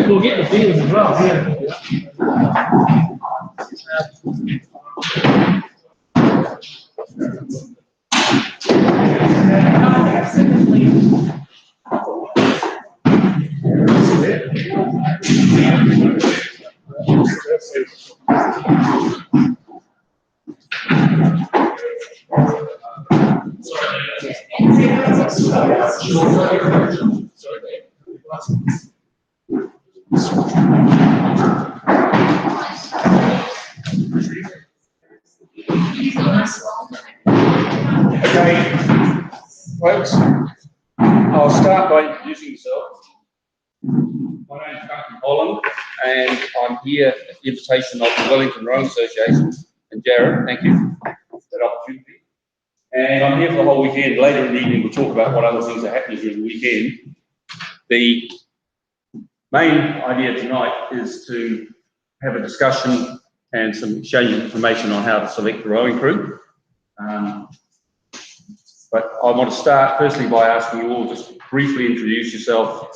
We'll get the feelings as well. Yeah. Okay, folks, I'll start by introducing myself. My name is Duncan Holland, and I'm here at the invitation of the Wellington Rowing Association. And Jared, thank you for that opportunity. And I'm here for the whole weekend. Later in the evening, we'll talk about what other things are happening during the weekend. The main idea tonight is to have a discussion and some exchange of information on how to select the rowing crew. But I want to start firstly by asking you all just briefly introduce yourself,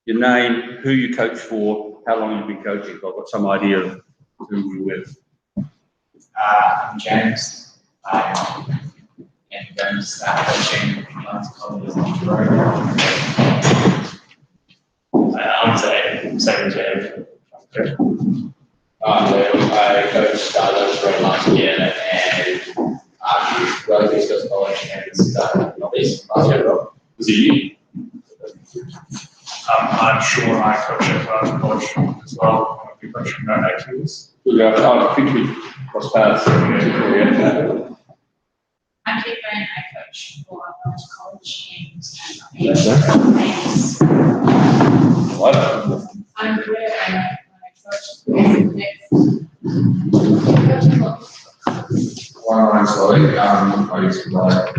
your name, who you coach for, how long you've been coaching. I've got some idea of who you're with. I'm James. I'm going to start coaching Lions College on road. I'm second James. I'm Lou. I coached Darling's road last year and Rose East Coast College and started Northeast last year. Was it you? I'm Sean. I coach at Lions College as well. I've been coaching about 8 years. I think we crossed paths. I'm Kate Bryan. I coach for Lions College and What? I'm Bria and I coach next. Well, I'm sorry. I used to like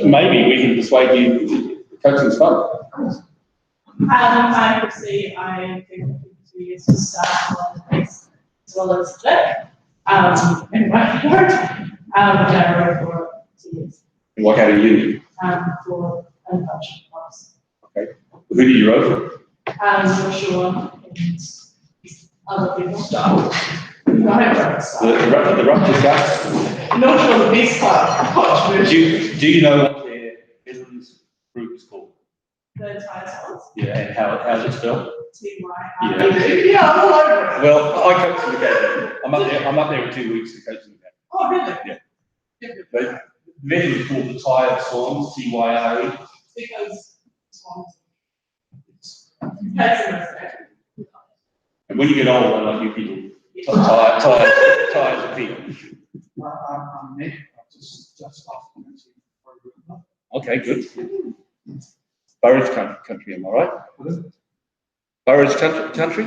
Maybe we can persuade you coaching's fun. I'm Chrissy. I think 2 years to start on the race as well as that. And my part, I rode for 2 years. And what kind of uni? For a bunch of clubs. Okay. Who do you row for? For sure, and other people. The Rutgers Ducks? Not for the big club. Do you know what their veterans group is called? The Tigers. Yeah, and how's it spelled? TY. Yeah. Yeah, I'm all over it. Well, I coach in the academy. I'm up there in 2 weeks to coach in the academy. Oh, really? Yeah. But veterans called the Tired Swans, TYRE. Because swans. That's the And when you get older, I like you people. Tired of people. I'm Nick. I've just after program. Okay, good. Burridge country, am I right? Burridge country?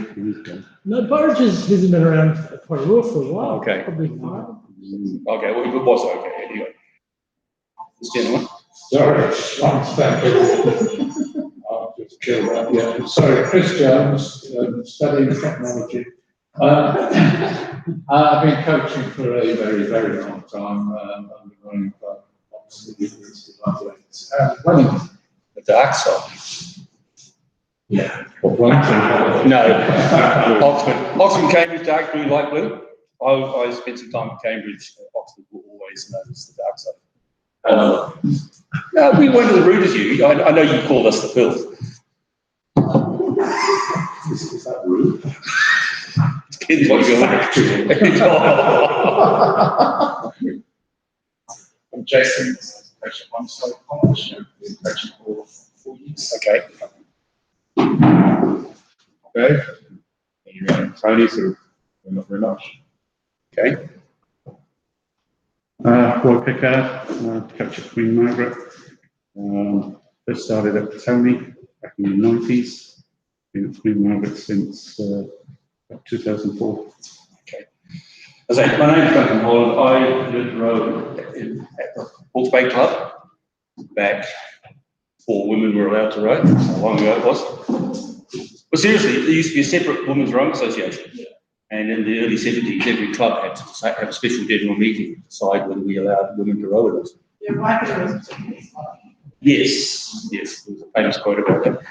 No, Burridge hasn't been around quite a while for a while. Okay. Probably 5. Okay, well, it was okay, anyway. This gentleman? Sorry, I'm just chilled out. Yeah, sorry, Chris Jones, studying technology. I've been coaching for a very, very long time. I'm running club, Wellington. The dark side. Yeah. Wellington. No, Oxford, Cambridge, dark blue, light blue. I spent some time at Cambridge. Oxford will always notice the dark side. No, we weren't as rude as you. I know you called us the filth. Is that rude? Depends what you're like. I'm Jason. Coach at One Slope College. I've been coaching for 4 years. Okay. Okay. Tony, so not very much. Okay. Roy Pickard, coach at Queen Margaret. First started at Tony back in the 90s. Been at Queen Margaret since 2004. Okay. As I say, my name's Duncan Holland. I learned to row at the Hawke's Bay Club back before women were allowed to row. How long ago it was. But seriously, there used to be a separate women's rowing association. Yeah. And in the early 70s, every club had to have a special general meeting to decide whether we allowed women to row with us. Your wife was particularly smart. Yes, yes, there's a famous quote about that.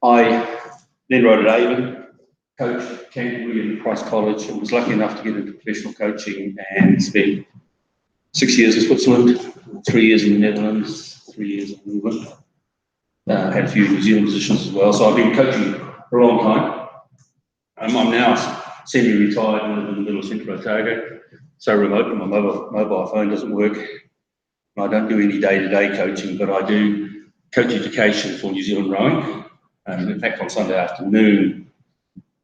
I then rowed at Avon, coached Canterbury and Christ College, and was lucky enough to get into professional coaching and spent 6 years in Switzerland, 3 years in the Netherlands, 3 years in England. Had a few New Zealand positions as well, so I've been coaching for a long time. I'm now semi-retired and live in the middle of Central Otago, so remote and my mobile phone doesn't work. I don't do any day-to-day coaching, but I do coach education for New Zealand rowing. In fact, on Sunday afternoon,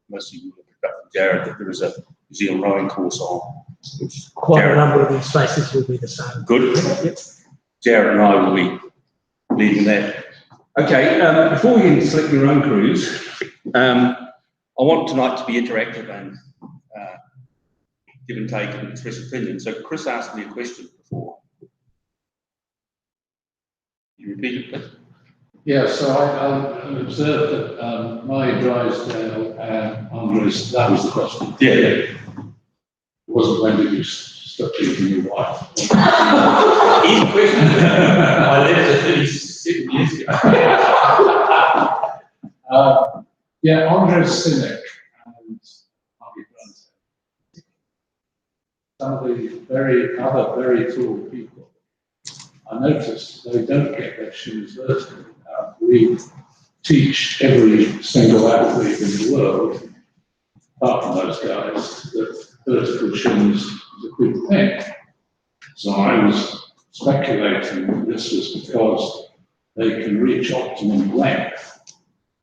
most of you will have picked up from Jared that there is a New Zealand rowing course on. Which Quite Jared, a number of these spaces will be the same. Good. Yep. Jared and I will be leading that. Okay, before we get into select your own cruise, I want tonight to be interactive and give and take and express opinion. So Chris asked me a question before. Can you repeat it, please? Yeah, so I observed that my Drysdale and Andres, that was the question. Yeah. It wasn't when did you stop cheating your wife? Easy question. I left it 37 years ago. Yeah, Andres Sinek and Margie Brunson. Some of the other very tall people, I noticed they don't get their shoes vertical. We teach every single athlete in the world, apart from those guys, that vertical shins is a good thing. So I was speculating that this was because they can reach optimum length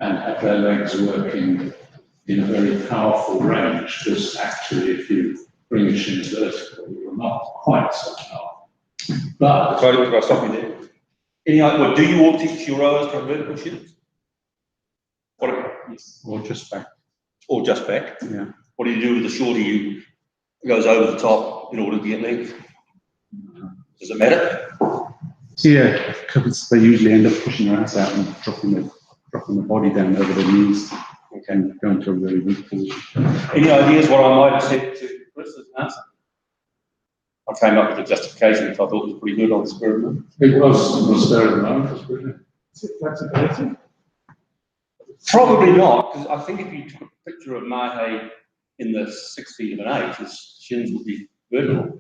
and have their legs working in a very powerful range, because actually if you bring your shins vertical, you're not quite so powerful. But Sorry, can I stop you there? Well, do you all teach your rowers to have vertical shins? Yes. Or just back. Or just back? Yeah. What do you do with the shorty who goes over the top in order to get length? Does it matter? Yeah, because they usually end up pushing their ass out and dropping the body down over their knees. And go into a very weak position. Any ideas what I might have said to Chris as an answer? I came up with a justification which I thought was pretty good on the spur of it. it was there at the moment, was brilliant. Is it flexibility? Probably not, because I think if you took a picture of Mahe in the 6 feet of an 8, his shins would be vertical.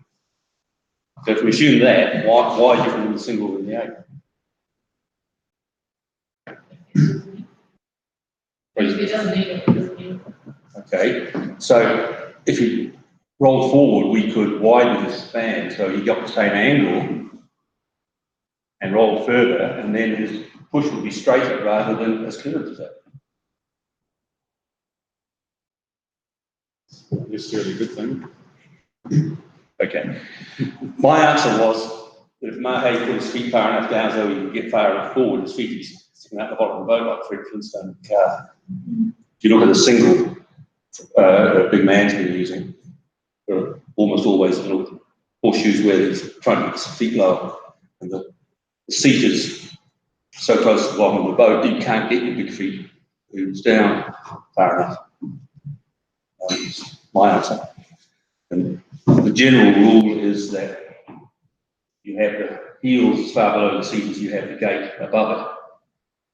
So if we assume that, why different than the single and the 8? If it doesn't need it, it doesn't need it. Okay, so if you roll forward, we could widen his span so he got the same angle and roll further, and then his push would be straighter rather than as curved as that. Not necessarily a good thing. Okay. My answer was that if Mahe put his feet far enough down so he could get far enough forward, his feet would be sticking out the bottom of the boat like Fred Flintstone in the car. If you look at the single a big man's been using, there are almost always little horseshoes where he's trying to get his feet lower, and the seat is so close to the bottom of the boat you can't get your big feet moves down far enough. My answer. And the general rule is that you have the heels as far below the seat as you have the gate above it.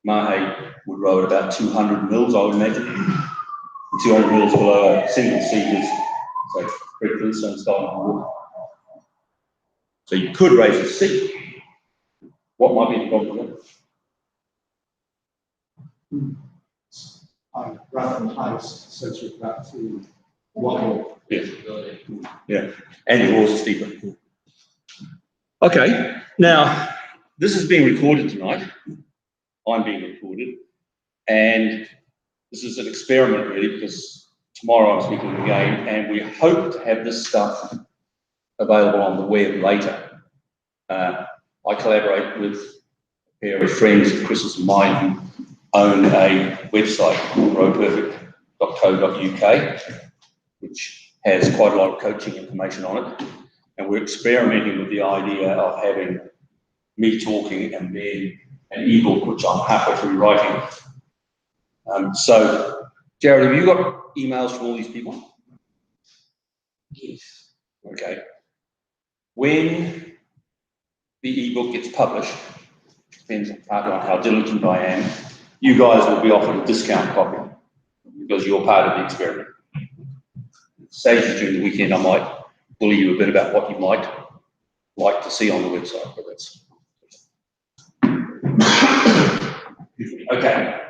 Mahe would row at about 200 mils, I would imagine. 200 mils below a single seat is, say, Fred Flintstone style water. So you could raise the seat. What might be the problem with that? I'm rather highest sensory back to wobble. Yes. Yeah, and your horse is steeper. Okay, now this is being recorded tonight, I'm being recorded. And this is an experiment really, because tomorrow I'm speaking again, and we hope to have this stuff available on the web later. I collaborate with a pair of friends, Chris's and mine, who own a website called rowperfect.co.uk, which has quite a lot of coaching information on it. And we're experimenting with the idea of having me talking and then an ebook, which I'm halfway through writing. So, Jared, have you got emails from all these people? Yes. Okay. When the ebook gets published, depends partly on how diligent I am, you guys will be offered a discount copy because you're part of the experiment. Say during the weekend, I might bully you a bit about what you might like to see on the website, but that's okay.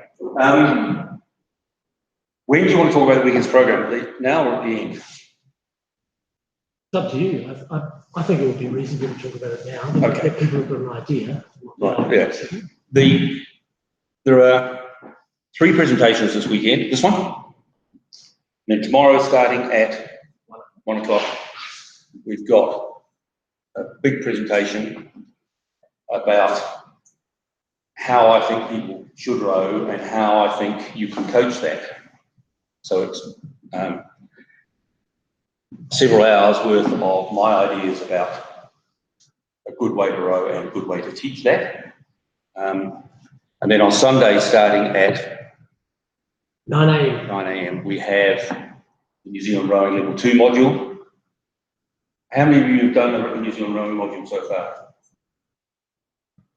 When do you want to talk about the weekend's program? Now or at the end? It's up to you. I think it would be reasonable to talk about it now. Okay. If people have got an idea. Right, yeah. There are 3 presentations this weekend. This one. And then tomorrow, starting at 1 o'clock, we've got a big presentation about how I think people should row and how I think you can coach that. So it's several hours worth of my ideas about a good way to row and a good way to teach that. And then on Sunday, starting at 9 a.m. 9 a.m, we have the New Zealand Rowing Level 2 module. How many of you have done the New Zealand Rowing module so far?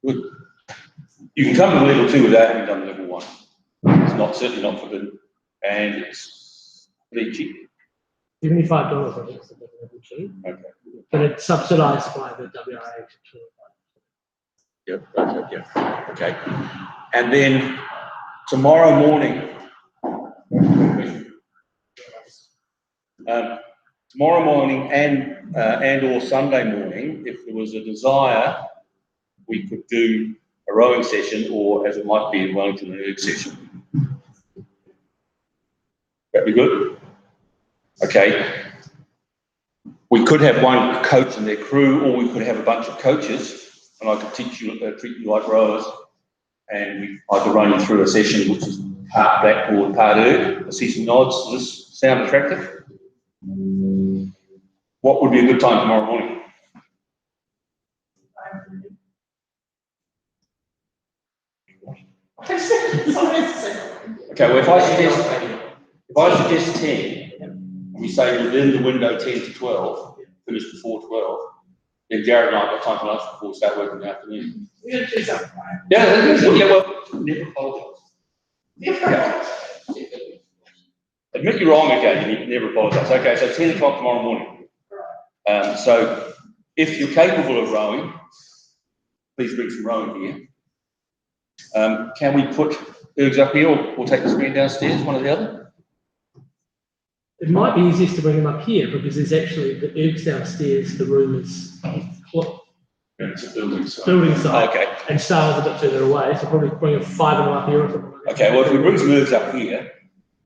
Good. You can come to Level 2 without having done Level 1. It's certainly not forbidden. And it's pretty cheap. $75, I think, is the level 2. Okay. But it's subsidised by the WRA. Yep. Okay. And then tomorrow morning, and or Sunday morning, if there was a desire, we could do a rowing session, or as it might be in Wellington, an erg session. That be good? Okay. We could have one coach and their crew, or we could have a bunch of coaches, and I could teach you, treat you like rowers, and I could run you through a session which is part blackboard, part erg. I see some nods. Does this sound attractive? What would be a good time tomorrow morning? Okay, well, if I suggest 10, and we say within the window 10 to 12, finish before 12, then Jared and I have got time for lunch before we start working in the afternoon. We're going to do something, right? Yeah, well, never apologise. Yeah. Admit you're wrong again, you never apologise. Okay, so 10 o'clock tomorrow morning. So if you're capable of rowing, please bring some rowing gear. Can we put ergs up here, or take the screen downstairs, one or the other? It might be easiest to bring them up here because there's actually the ergs downstairs. The room is It's a building site. building site, Okay. and Star's a bit further away, so probably bring 5 of them up here or something. Okay, well, if we bring some ergs up here,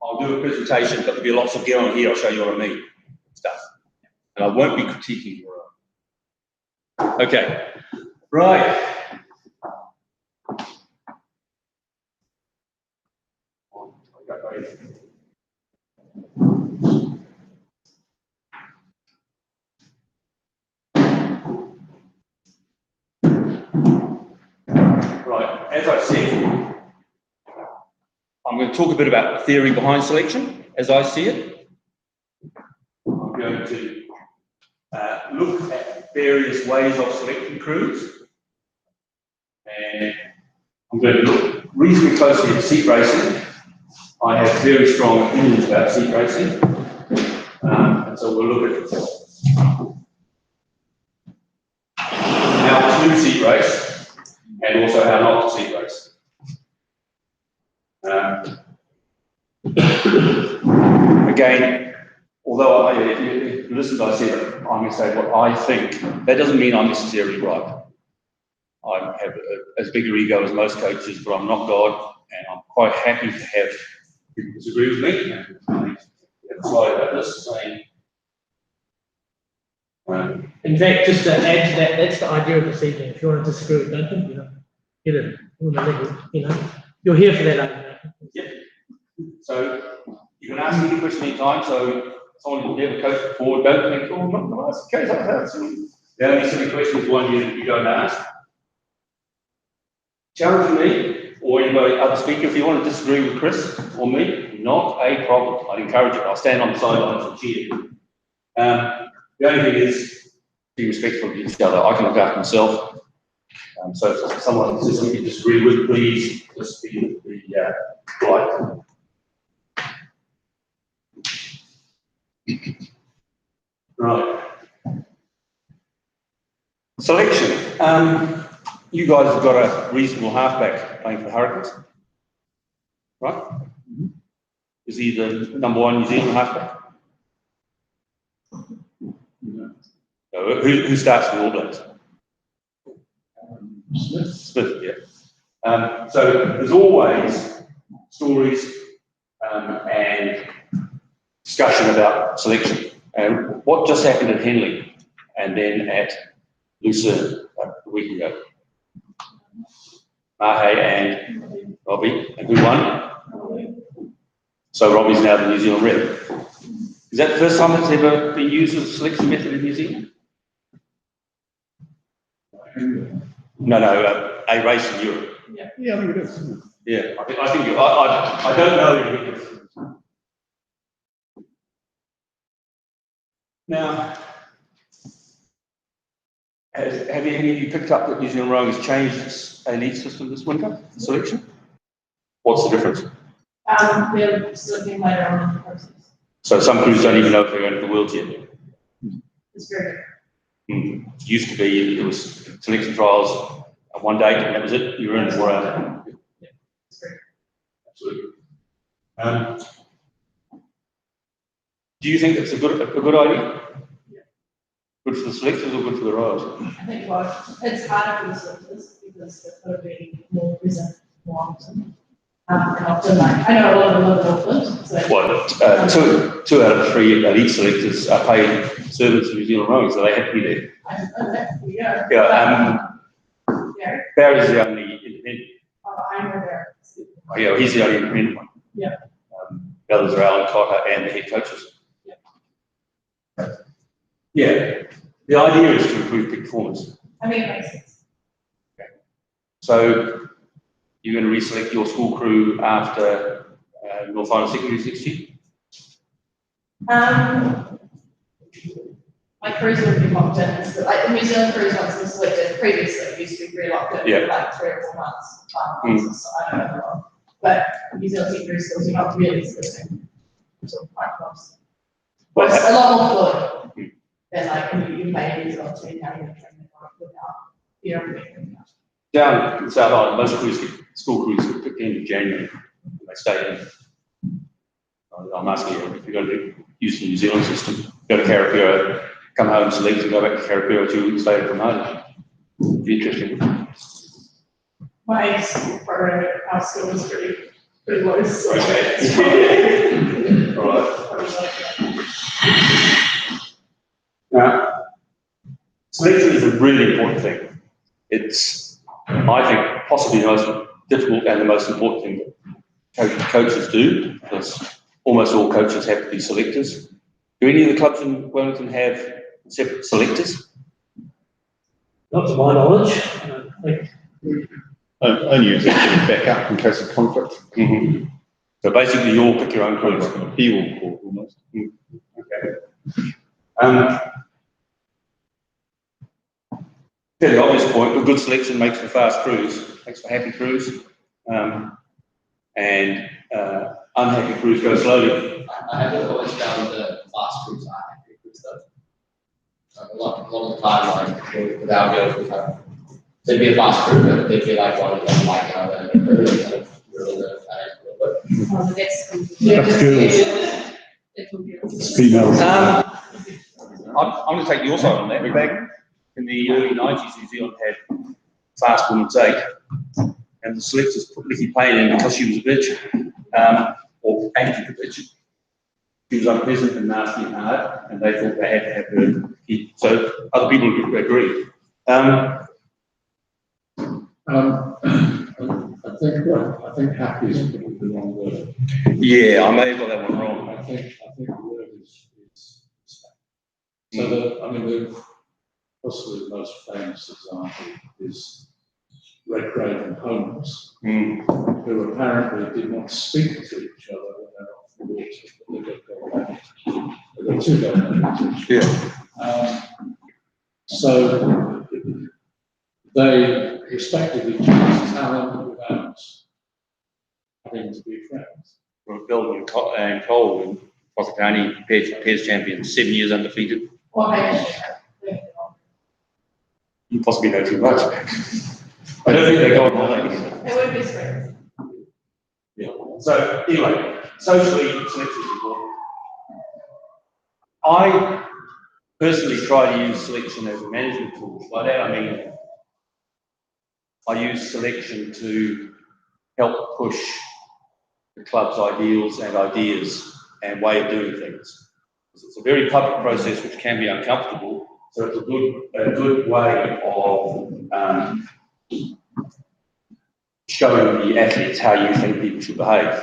I'll do a presentation, but there'll be lots of gear on here. I'll show you what I mean. Stuff. And I won't be critiquing your own. Okay. Right. Right, as I said, I'm going to talk a bit about the theory behind selection, as I see it. I'm going to look at various ways of selecting crews. And I'm going to look reasonably closely at seat racing. I have very strong opinions about seat racing. And so we'll look at how to seat race and also how not to seat race. Again, although if you listen to what I said, I'm going to say what I think. That doesn't mean I'm necessarily right. I have as big an ego as most coaches, but I'm not God, and I'm quite happy to have people disagree with me. And I have a slide about this saying, In fact, just to add to that, that's the idea of this evening. If you want to disagree with Duncan, get it on the level, you're here for that argument. yep. So you can ask me any question anytime. So someone who's never coached before, don't think, oh, I'm not going to ask. Okay, that's silly. The only silly question is one you don't ask. Challenge me or anybody, other speaker, if you want to disagree with Chris or me, not a problem. I'd encourage it. I'll stand on the sidelines and cheer. The only thing is, be respectful of each other. I can look after myself. So if someone says something you disagree with, please just be polite. Right. Selection. You guys have got a reasonable halfback playing for the Hurricanes, right? Is he the #1 New Zealand halfback? No. Who starts with All Blacks? Smith, yeah. So there's always stories and discussion about selection. And what just happened at Henley and then at Lucerne a week ago? Mahe and Robbie, and who won? So Robbie's now the New Zealand rep. Is that the first time it's ever been used as a selection method in New Zealand? No, a race in Europe. Yeah, I think it is. Yeah, I don't know. Now, have any of you picked up that New Zealand Rowing has changed its elite system this winter, selection? What's the difference? They're looking later on in the process. So some crews don't even know if they're going to the Worlds yet. It's very It used to be, it was selection trials on one date and that was it, you were in 4 hours. Absolutely. Do you think it's a good idea? Good for the selectors or good for the rowers? I think both. It's harder for the selectors because they've got to be more present more often. And often, I know a lot of them live in Auckland. So Well, two out of 3 elite selectors are paid servants in New Zealand Rowing, so they have to be there. I don't know that. Yeah. Yeah, Barry's the only independent. I know there. Oh, yeah, he's the only independent one. Yeah. The others are Alan Cotter and the head coaches. Yeah, the idea is to improve peak performance. I mean, it makes sense. So you're going to reselect your school crew after North Island Secondary next year? My crews would be locked in. Like the New Zealand crews, once they're selected, previously used to be very locked in for like 3 or 4 months. So I don't know. But New Zealand secondary schools, you're not really selecting until 5 months. But it's a lot more fluid than like you may use on to how you train without you know. Down in South Island, most school crews get picked in January and they stay in. I'm asking you, if you're going to use the New Zealand system, go to Karapiro, come home, select, and go back to Karapiro 2 weeks later from home. It'd be interesting. My school program at our school is pretty loose. So Okay. All right. Now, selection is a really important thing. It's, I think, possibly the most difficult and the most important thing that coaches do, because almost all coaches have to be selectors. Do any of the clubs in Wellington have separate selectors? Not to my knowledge. Only as a back up in case of conflict. Mm-hmm. So basically, you all pick your own crews. He will call almost. Okay. Fairly obvious point, a good selection makes for fast crews, makes for happy crews, and unhappy crews go slowly. I haven't always found the fast crews are happy crews though. A lot of the time, like with our girls, we have, they'd be a fast crew, but they'd be like one of them, like another, really good. It's females. I'm going to take your side on that. Back in the early 90s, New Zealand had fast women's 8. And the selectors put Nikki Payne in because she was a bitch, or anti-bitch. She was unpleasant and nasty and hard, and they thought they had to have her keep. So other people agree. I think happy is probably the wrong word. Yeah, I may have got that one wrong. I think the word is respect. So the possibly the most famous example is Redgrave Holmes, who apparently did not speak to each other when they were off the water, but they got two dominated. Yeah. So they respected each other's talent without having to be friends. Bill and Cole and Fothakani, pairs champions, 7 years undefeated. What age? You possibly know too much. I don't think they go on holiday. They would be friends. Yeah. So anyway, socially selection is important. I personally try to use selection as a management tool. By that I mean I use selection to help push the club's ideals and ideas and way of doing things. It's a very public process which can be uncomfortable, so it's a good way of showing the athletes how you think people should behave.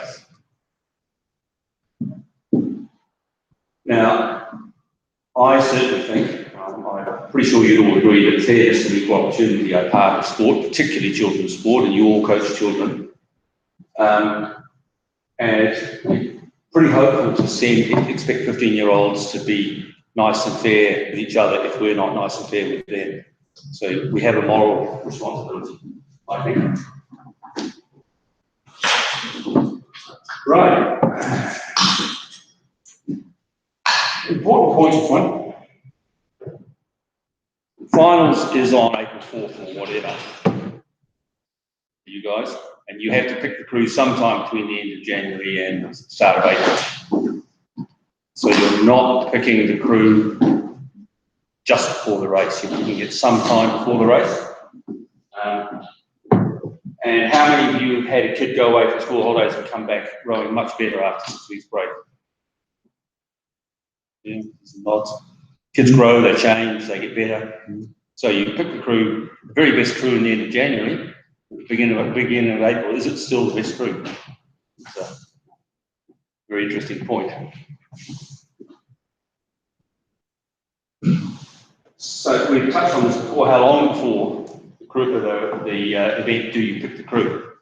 Now, I certainly think, I'm pretty sure you'd all agree that fairness and equal opportunity are part of sport, particularly children's sport, and you all coach children. And we're pretty hopeful to expect 15-year-olds to be nice and fair with each other if we're not nice and fair with them. So we have a moral responsibility, I think. Right. Important point this one. Finals is on April 4th or whatever. You guys, and you have to pick the crew sometime between the end of January and start of April. So you're not picking the crew just before the race, you're picking it sometime before the race. And how many of you have had a kid go away for school holidays and come back rowing much better after 6 weeks break? Yeah, some nods. Kids grow, they change, they get better. So you pick the crew, the very best crew in the end of January, beginning of April. Is it still the best crew? It's a very interesting point. So we've touched on this before. How long before the event do you pick the crew?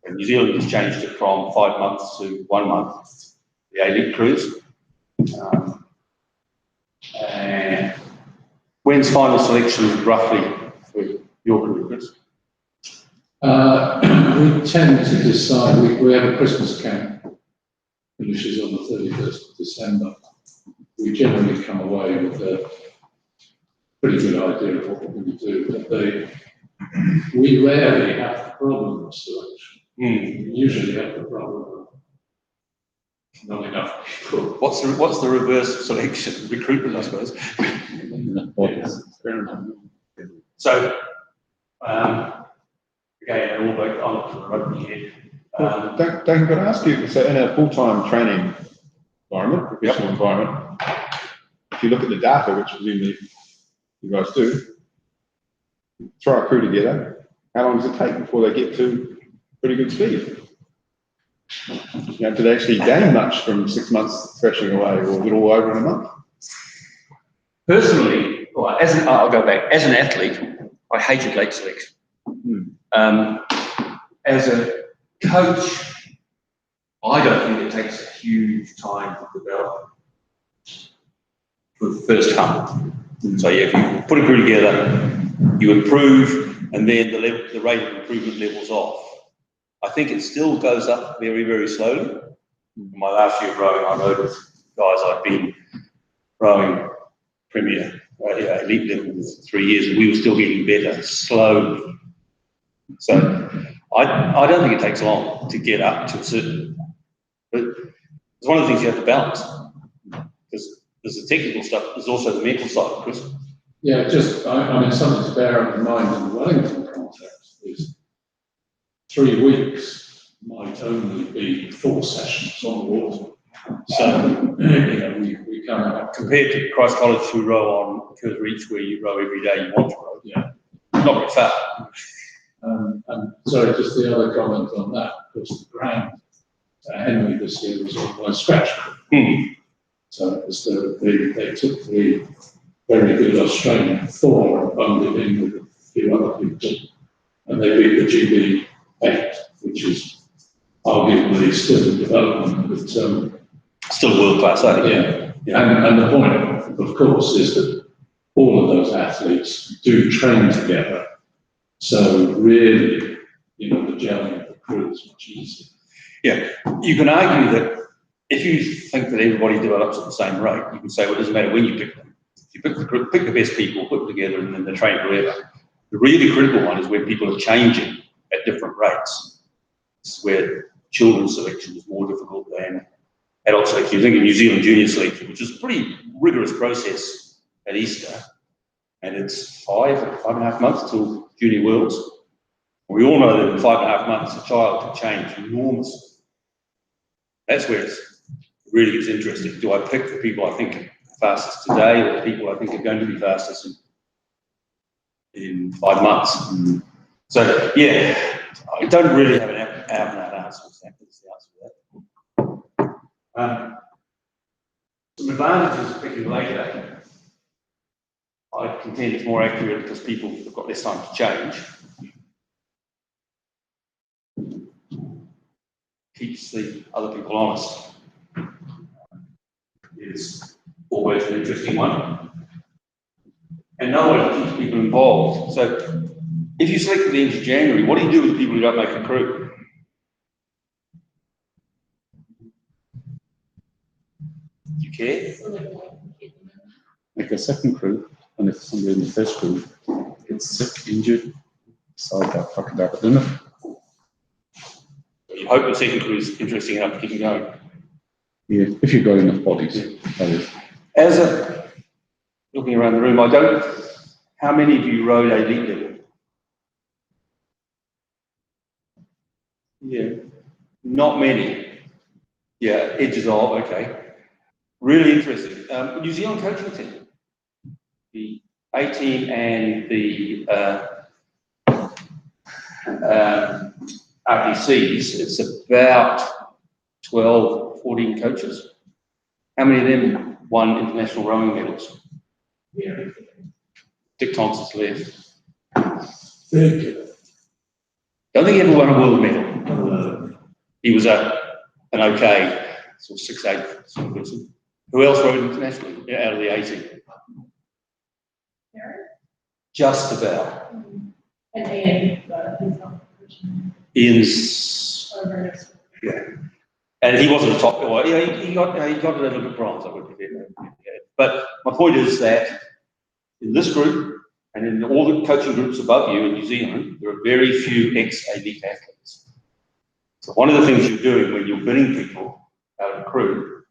And New Zealand has changed it from 5 months to 1 month. The elite crews. And when's final selection roughly for your crew, Chris? We tend to decide, we have a Christmas camp, finishes on the 31st of December. We generally come away with a pretty good idea of what we're going to do, but we rarely have the problem of selection. We usually have the problem of not enough people. What's the reverse of selection? Recruitment, I suppose. Yes, fair enough. So, again, all back on to the rugby here. Dan, can I ask you, so in a full-time training environment, professional environment, if you look at the data, which presumably you guys do, throw a crew together, how long does it take before they get to pretty good speed? You know, do they actually gain much from 6 months thrashing away, or is it all over in a month? Personally, well, I'll go back. As an athlete, I hated late selection. As a coach, I don't think it takes a huge time to develop for the first hump. So yeah, if you put a crew together, you improve, and then the rate of improvement levels off. I think it still goes up very, very slowly. In my last year of rowing, I rowed with guys I've been rowing Premier, elite level for 3 years, and we were still getting better slowly. So I don't think it takes long to get up to a certain, but it's one of the things you have to balance, because there's the technical stuff, there's also the mental side, Chris. Yeah, just, I mean, something to bear in mind in the Wellington context 3 weeks might only be 4 sessions on the water. So, we kind of Compared to Christ College, who row on Curve Reach, where you row every day you want to row. Yeah. Not very far. and sorry, just the other comment on that, because the ground at Henley this year was almost scratched. So it was they took the very good Australian Thor and bundled it in with a few other people, and they beat the GB 8, which is arguably still in development, but Still world class, yeah. And the point, of course, is that all of those athletes do train together. So really, the gelling of the crew is much easier. Yeah, you can argue that if you think that everybody develops at the same rate, you can say, well, it doesn't matter when you pick them. You pick the best people, put them together, and then they train forever. The really critical one is when people are changing at different rates. This is where children's selection is more difficult than adult selection. You think of New Zealand junior selection, which is a pretty rigorous process at Easter, and it's 5.5 months till junior worlds. We all know that in 5.5 months, a child can change enormously. That's where it really gets interesting. Do I pick the people I think are fastest today, or the people I think are going to be fastest in 5 months? So, yeah, I don't really have an out-and-out answer for that. That's the answer to that. Some advantages of picking later. I contend it's more accurate because people have got less time to change. Keeps the other people honest. Is always an interesting one. And no one keeps people involved. So if you select at the end of January, what do you do with the people who don't make a crew? Do you care? Make a second crew, and if somebody in the first crew gets sick, injured, decide that fuck about it, isn't it? You hope the second crew is interesting enough to keep them going. Yeah, if you've got enough bodies, that is. As a, looking around the room, how many of you rode elite level? Yeah, not many. Yeah, edges of, okay. Really interesting. New Zealand coaching team, the A team and the RPCs, it's about 12, 14 coaches. How many of them won international rowing medals? Yeah. Dick Thompson's left. Very good. Don't think he ever won a world medal. He was an okay, sort of 6'8" sort of person. Who else rowed internationally out of the 18? Just about. And Ian, but he's not. Ian's, yeah. And he wasn't a top, well, yeah, he got a little bit bronze, I would be fair. But my point is that in this group and in all the coaching groups above you in New Zealand, there are very few ex-elite athletes. So one of the things you're doing when you're bidding people out of a crew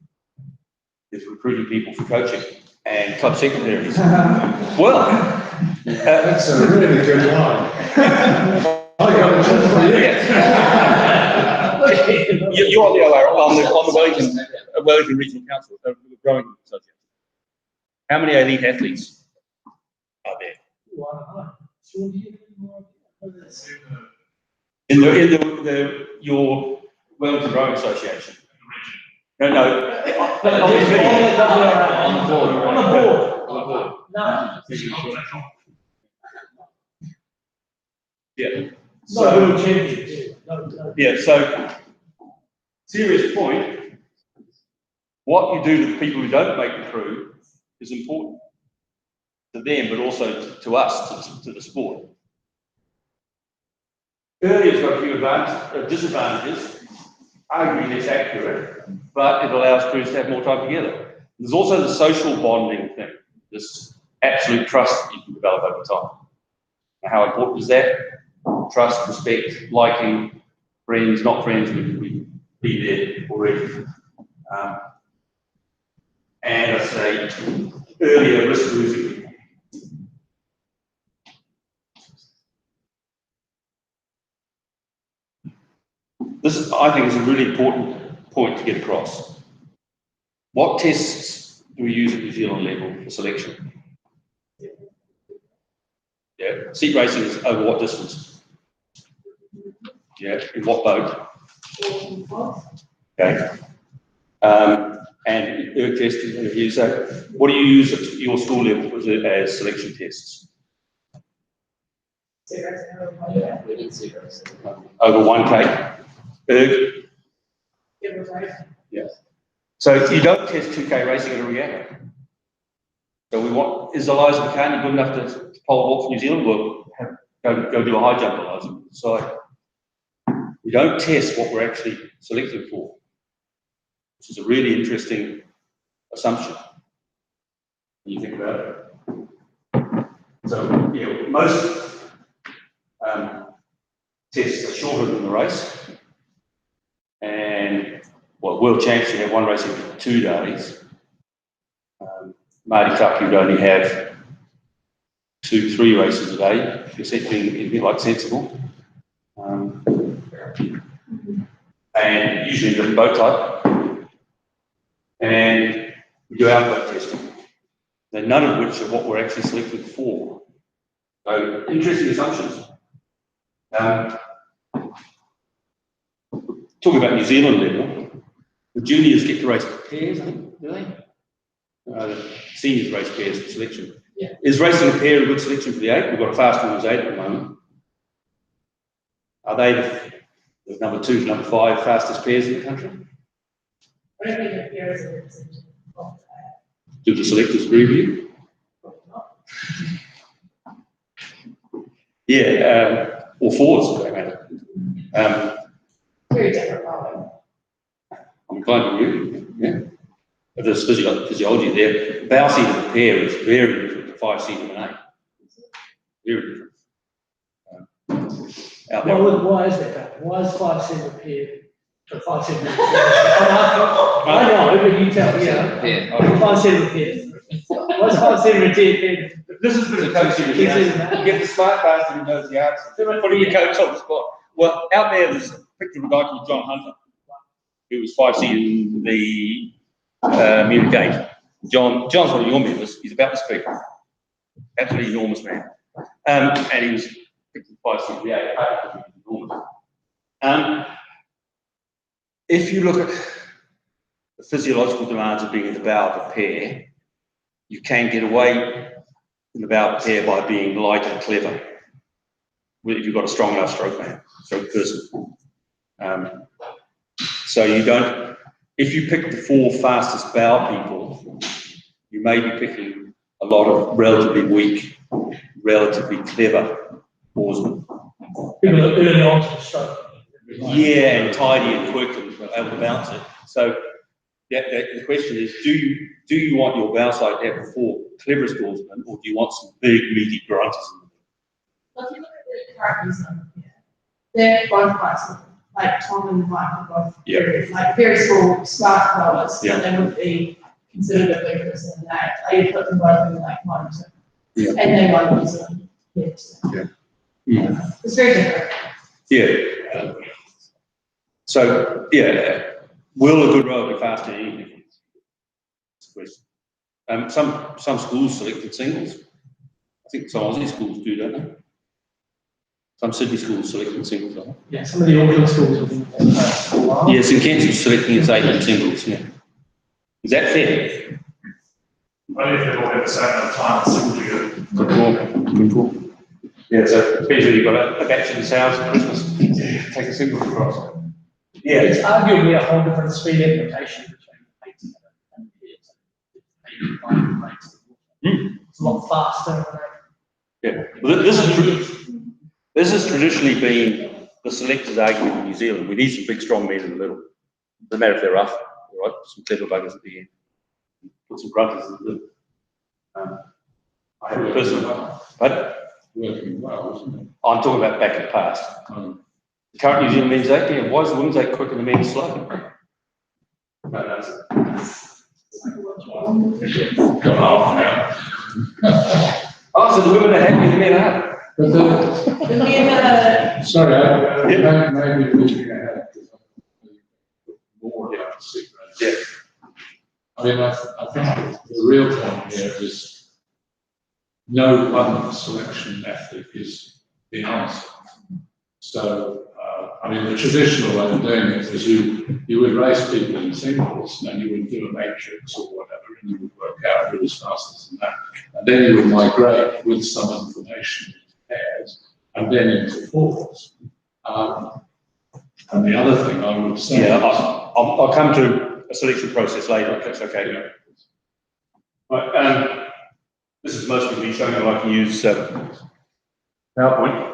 is recruiting people for coaching and club secretaries. Well, That's a really good line. I got it just for you. You're on the OR, on the Wellington Regional Council, the Rowing Association. How many elite athletes are there? In your Wellington Rowing Association? No. On the board. No. Yeah. Not world champions. No. Yeah, so, serious point, what you do to the people who don't make the crew is important to them, but also to us, to the sport. Earlier's got a few disadvantages, arguably less accurate, but it allows crews to have more time together. There's also the social bonding thing, this absolute trust that you can develop over time. Now, how important is that? Trust, respect, liking, friends, not friends, we be there already. And I say, earlier risk losing. I think it's a really important point to get across. What tests do we use at New Zealand level for selection? Yeah, seat racing is over what distance? Yeah, in what boat? Okay. And erg test, what do you use at your school level as selection tests? We did zeros. Over 1K? Erg? Yeah. So you don't test 2K racing at a regatta. So is Eliza McCartney good enough to pole vault for New Zealand? Well, go do a high jump, Eliza. So we don't test what we're actually selecting for, which is a really interesting assumption when you think about it. So, yeah, most tests are shorter than the race. And, well, World Champs, you have one race every 2 days. Mardi Cup, you'd only have 2-3 races a day, if you're setting anything like sensible. And usually different boat type. And we do outboat testing. Now, none of which are what we're actually selecting for. So, interesting assumptions. Talking about New Zealand level, the juniors get to race pairs, I think, do they? The seniors race pairs for selection. Yeah. Is racing a pair a good selection for the 8? We've got a fast women's 8 at the moment. Are they the number 2 to number 5 fastest pairs in the country? I don't think it appears as it's Do the selectors agree with you? Yeah, or forwards for that matter. very different problem. I'm inclined to agree. Yeah. But there's physiology there. The bow seat of the pair is very different to 5 seat of an 8. Very different. Out there. Why is that? Why is 5 seat a pair to 5 seat a pair? I know, but you tell me. Yeah. 5 seat a pair. Why is 5 seat a pair? This is for the coaching. You get the smart bastard who knows the answer. Putting your coach on the spot. Well, out there's a picture of a guy called John Hunter, who was 5 seat in the Munich Gate. John's one of your members. He's about to speak. Absolutely enormous man. And he was 5 seat in the 8. If you look at the physiological demands of being in the bow of a pair, you can get away in the bow of a pair by being light and clever. If you've got a strong enough stroke person. So you don't, if you pick the 4 fastest bow people, you may be picking a lot of relatively weak, relatively clever oarsmen. People are early on to the stroke. Yeah, and tidy and quick and able to bounce it. So the question is, do you want your bow side to have the 4 cleverest oarsmen, or do you want some big meaty grunters in them? Well, if you look at the current New Zealand, they're both quite small. Like Tom and Mike are both very small, smart bowlers. Yeah. They would be considered a big person in that. I put them both in like 1 or 2. Yeah. And they won New Zealand. Yeah. It's very different. Yeah. So, will a good rower be faster than anything? That's the question. Some schools selected singles. I think some Aussie schools do, don't they? Some Sydney schools selecting singles, don't they? Yeah, some of the Auckland schools have been. Yes, and Kent's selecting its 8 singles, yeah. Is that fair? Only if they've all had the same amount of time as single year. Good call. Yeah, so especially you've got a batch in the house at Christmas, take a single across. Yeah. It's arguably a whole different speed application between 8 and pairs. It's a lot faster. Yeah. Well, this has traditionally been the selectors' argument in New Zealand. We need some big, strong men in the middle. Doesn't matter if they're rough, all right? Some clever buggers at the end. Put some grunters in the middle. I have a personal, but Working well, isn't it? I'm talking about back in the past. The current New Zealand men's 8, yeah, why is the women's 8 quicker than the men's slow? Oh, so the women are happy, the men are. But The men sorry, maybe looking ahead. secret. Yeah. I mean, I think the real point here is no one selection method is the answer. So, I mean, the traditional way of doing it is you would race people in singles, and then you would do a matrix or whatever, and you would work out who was fastest in that. And then you would migrate with some information into pairs, and then into fours. And the other thing I would say. Yeah, I'll come to a selection process later, if that's okay. Yeah. Right, this is mostly me showing how I can use PowerPoint.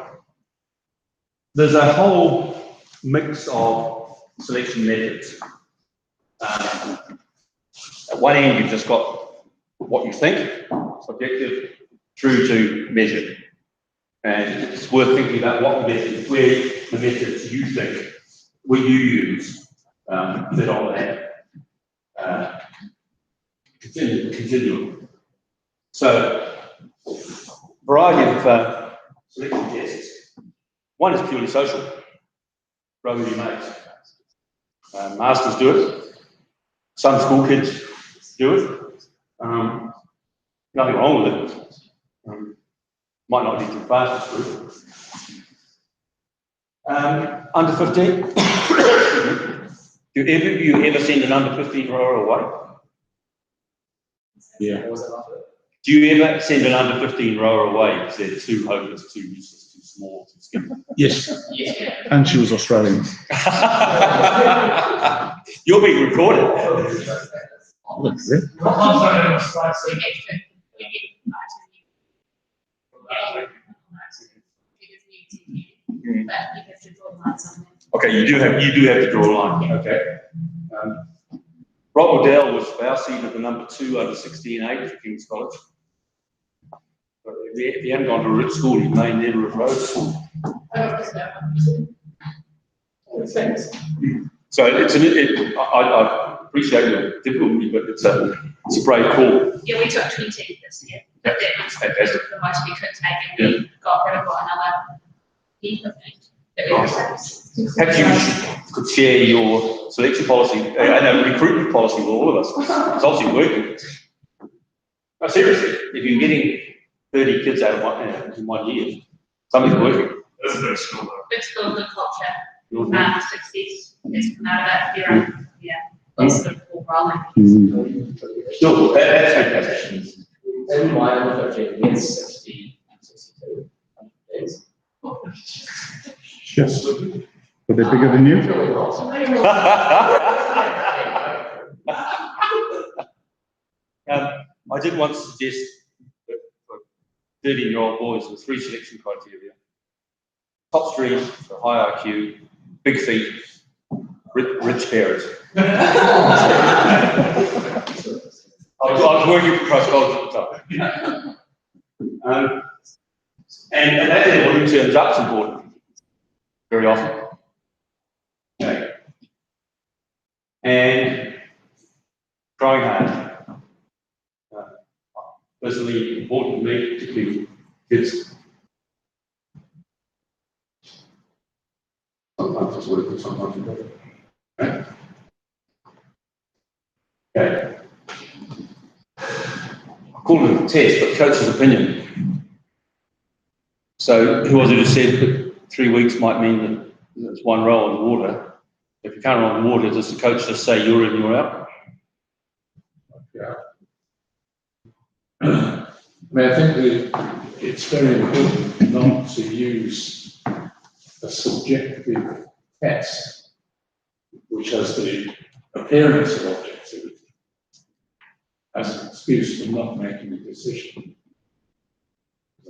There's a whole mix of selection methods. At one end, you've just got what you think, subjective, through to measured. And it's worth thinking about what methods, where the methods you think, will you use, fit on that continuum. So, variety of selection tests. One is purely social. Row with your mates. Masters do it. Some school kids do it. Nothing wrong with it. Might not be too fast to do. Under 15. Do you ever send an under 15 rower away? Yeah. Do you ever send an under 15 rower away because they're too hopeless, too useless, too small, too skinny? Yes. And she was Australian. You're being recorded. Okay, you do have to draw a line. Okay. Rob Waddell was our seed of the number 2 over 16-8 for King's College. But if you haven't gone to a rich school, you may never have rode school. So I appreciate the difficulty, but it's a brave call. Yeah, we took 20 this year. Yep. That was Fantastic. the most we could take, and we got rid of another heap of things that we could. Perhaps you could share your selection policy and a recruitment policy with all of us. It's obviously working. No, seriously, if you're getting 30 kids out of in 1 year, something's working. That's a good school though. It's built good culture, success, it's come out of it, yeah, it's sort of all rolling. Still, that's fantastic. And why am I against 60 and 62 days? Yes. Were they bigger than you? I did once suggest that for 13-year-old boys with 3 selection criteria: top stream, so high IQ, big feet, rich parents. I was working for Christ College at the time. And that level, who turns up is important very often. Okay. And trying hard. Personally important to me, particularly kids. Sometimes it's working, sometimes it doesn't. Okay. Okay. I call it a test, but coach's opinion. So who was it who said that 3 weeks might mean that it's 1 row on the water? If you can't row on the water, does the coach just say you're in, you're out? Yeah. I mean, I think it's very important not to use a subjective test, which has the appearance of objectivity, as an excuse for not making a decision.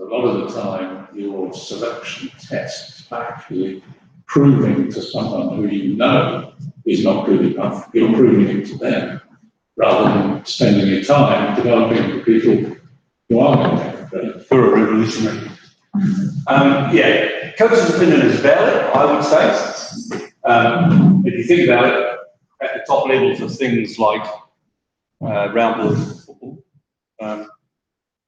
A lot of the time, your selection tests are actually proving to someone who you know is not good enough, you're proving it to them, rather than spending your time developing the people who are going to make it better. For a revolutionary. Yeah, coach's opinion is valid, I would say. If you think about it, at the top levels of things like round ball football,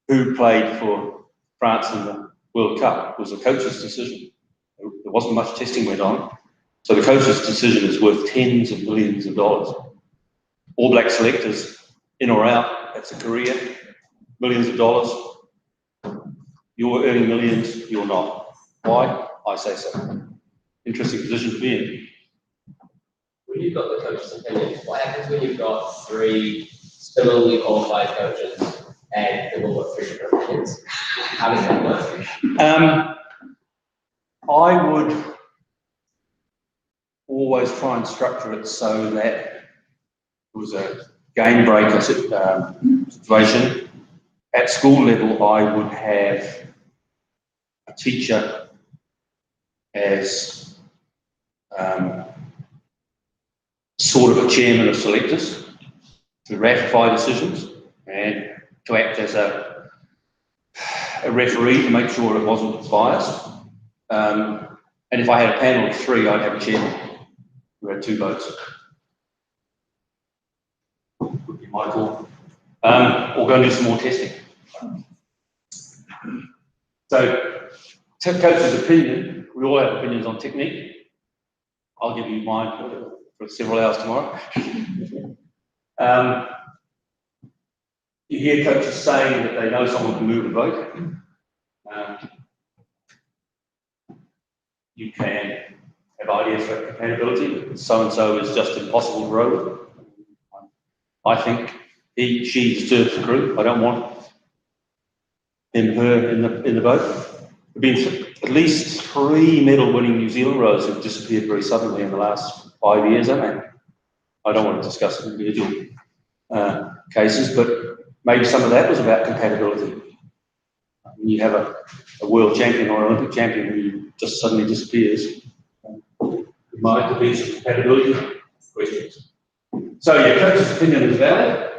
who played for France in the World Cup was a coach's decision. There wasn't much testing went on. So the coach's decision is worth tens of millions of dollars. All Black selectors, in or out, that's a career, millions of dollars. You're earning millions, you're not. Why? I say so. Interesting position to be in. When you've got the coach's opinion, what happens when you've got 3 similarly qualified coaches and they've all got 3 different opinions? How does that work? I would always try and structure it so that it was a game breaker situation. At school level, I would have a teacher as sort of a chairman of selectors to ratify decisions and to act as a referee to make sure it wasn't biased. And if I had a panel of 3, I'd have a chairman who had 2 votes. Would be my call. Or go and do some more testing. So, coach's opinion, we all have opinions on technique. I'll give you mine for several hours tomorrow. You hear coaches saying that they know someone can move a vote. You can have ideas for compatibility, but so-and-so is just impossible to row with. I think he, she deserves the group. I don't want him, her in the boat. There have been at least 3 medal-winning New Zealand rowers who've disappeared very suddenly in the last 5 years, haven't they? I don't want to discuss individual cases, but maybe some of that was about compatibility. When you have a world champion or an Olympic champion who just suddenly disappears, there might be some compatibility questions. So your coach's opinion is valid.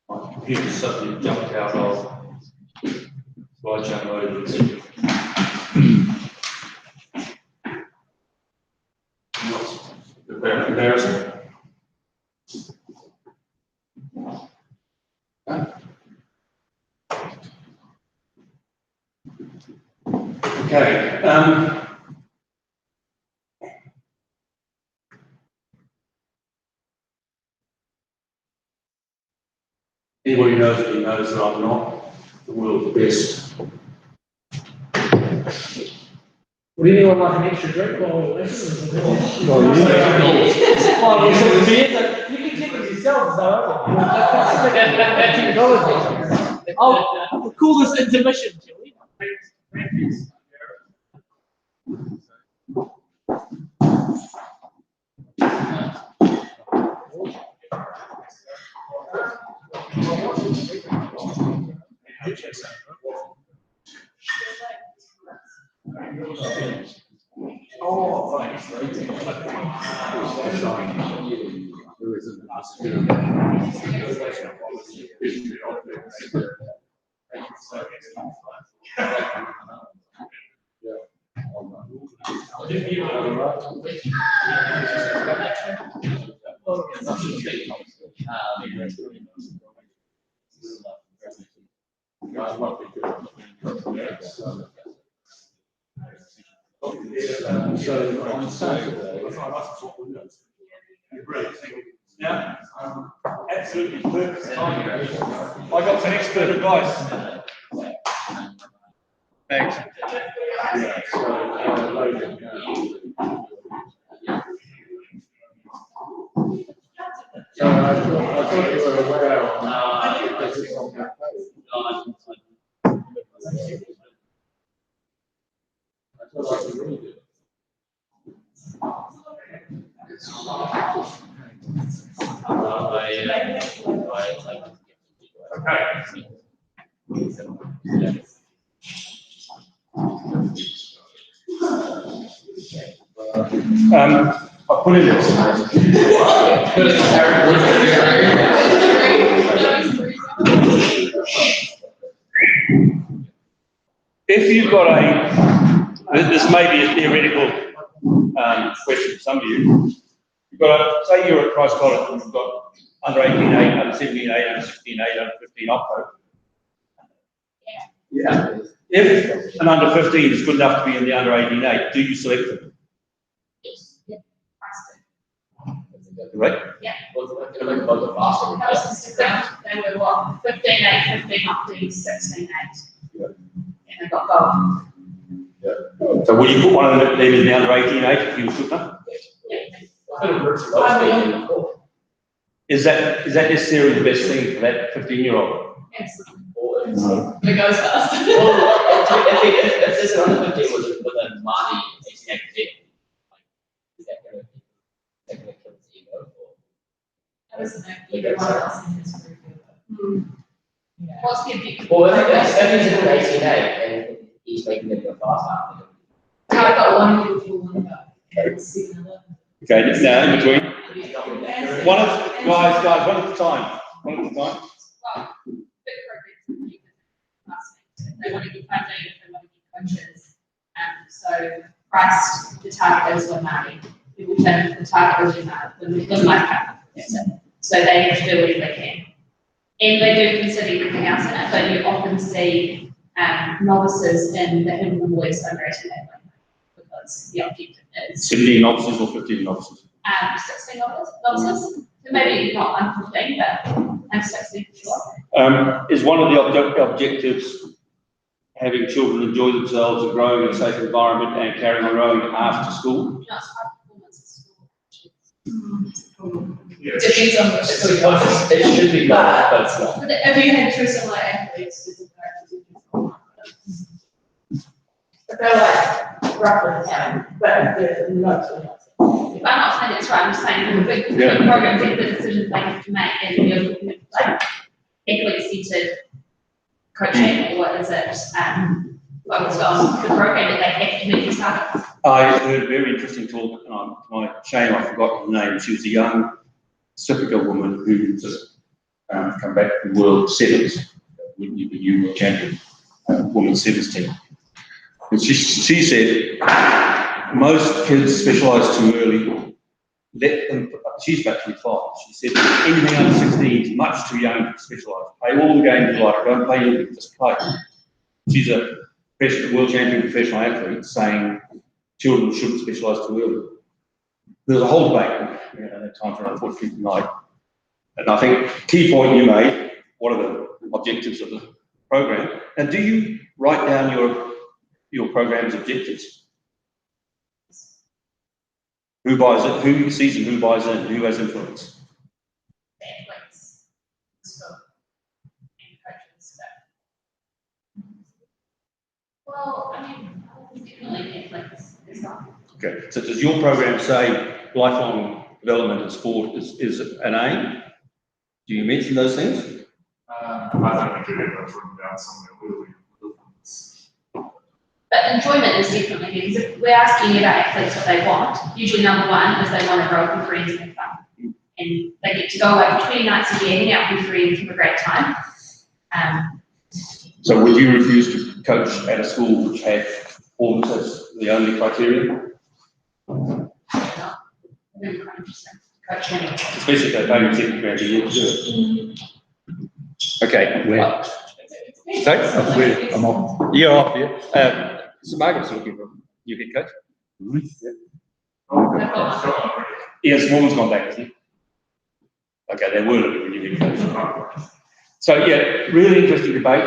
My computer suddenly jumped out of slideshow mode. Comparison. Okay. Anybody knows me knows that I'm not the world's best. Would anyone like an extra drink while we're listening? Oh, Oh, you should be it. You can take it yourself, though. We'll call this intermission, shall we? So on Saturday, Yeah, absolutely perfect timing. I got some expert advice. Thanks. yeah, so loading now. So I thought you were aware of this is on that page. I thought I could read it. I put in this. If you've got this may be a theoretical question for some of you. You've got, say you're at Christ College and you've got under 18A, under 17A, under 16A, under 15 opco. Yeah. If an under 15 is good enough to be in the under 18A, do you select them? Yes. Yeah. Right? Yeah. Well, it's gonna make both the faster. That was Instagram. They were what? 15, 8, 15 up to 16, 8. Yeah. And they got gold. So will you put one of them in the under 18A if you should know? Is that necessarily the best thing for that 15-year-old? Excellent. No. It goes fast. If there's an under 15 with a Marty 18 kid, like, is that gonna kill his ego? Or? I was either one else in his group. Yeah. What's the objective? Well, if he's in an 18A and he's making it go faster. I got one group for one about. Okay, now in between. One at one at a time. One at a time. Well, big programs they want to get funding, they want to get coaches. So Christ, the target is one Māori. People think the target is the Māori. So they have to do whatever they can. And they do consider everything else in it, but you often see novices in the Hidden Boys under 18 because the objective is 17 novices or 15 novices? 16 novices. So maybe not under 15, but I'm 16 for sure. Is one of the objectives having children enjoy themselves and growing in a safe environment and carrying on growing after school? No, it's high performance at school. Depends on which It's supposed, it should be not, but it's not. But if you had two similar athletes, it's but they're like roughly the same, but they're not so much. I'm not saying it's right, I'm just saying the big programs and the decisions they have to make, and you're looking at like athlete-centered coaching, or what is it, focused on the program that they have to meet these targets. I heard a very interesting talk, and to my shame I forgot her name. She was a young Pacifica woman who just come back from World Sevens, the World Champion, Women's Sevens team. And she said, most kids specialise too early. Let them, she's about 25. She said, anything under 16 is much too young to specialise. Play all the games you like, don't play anything, just play. She's a world champion professional athlete saying children shouldn't specialise too early. There's a whole debate, we don't have time for that, unfortunately, tonight. And I think key point you made, what are the objectives of the program? And do you write down your program's objectives? Who buys it, who sees it, who buys in, who has influence? Athletes, and coaches. Well, I mean, definitely athletes as well. Okay, so does your program say lifelong development in sport is an aim? Do you mention those things? I think we do have those written down somewhere. But enjoyment is definitely here, because if we're asking about athletes what they want, usually number one is they want to grow up with friends and have fun. And they get to go away for 20 nights a year, hang out with friends, have a great time. So would you refuse to coach at a school which had performance as the only criteria? Really quite interesting. Coaching. Especially if they're paying £70,000 a year to do it. Okay. Where? Sorry? I'm off. You're off, yeah. So Margaret's looking for you head coach. Yes, Morgan's gone back, isn't he? Okay, they were looking for you head coach. So yeah, really interesting debate.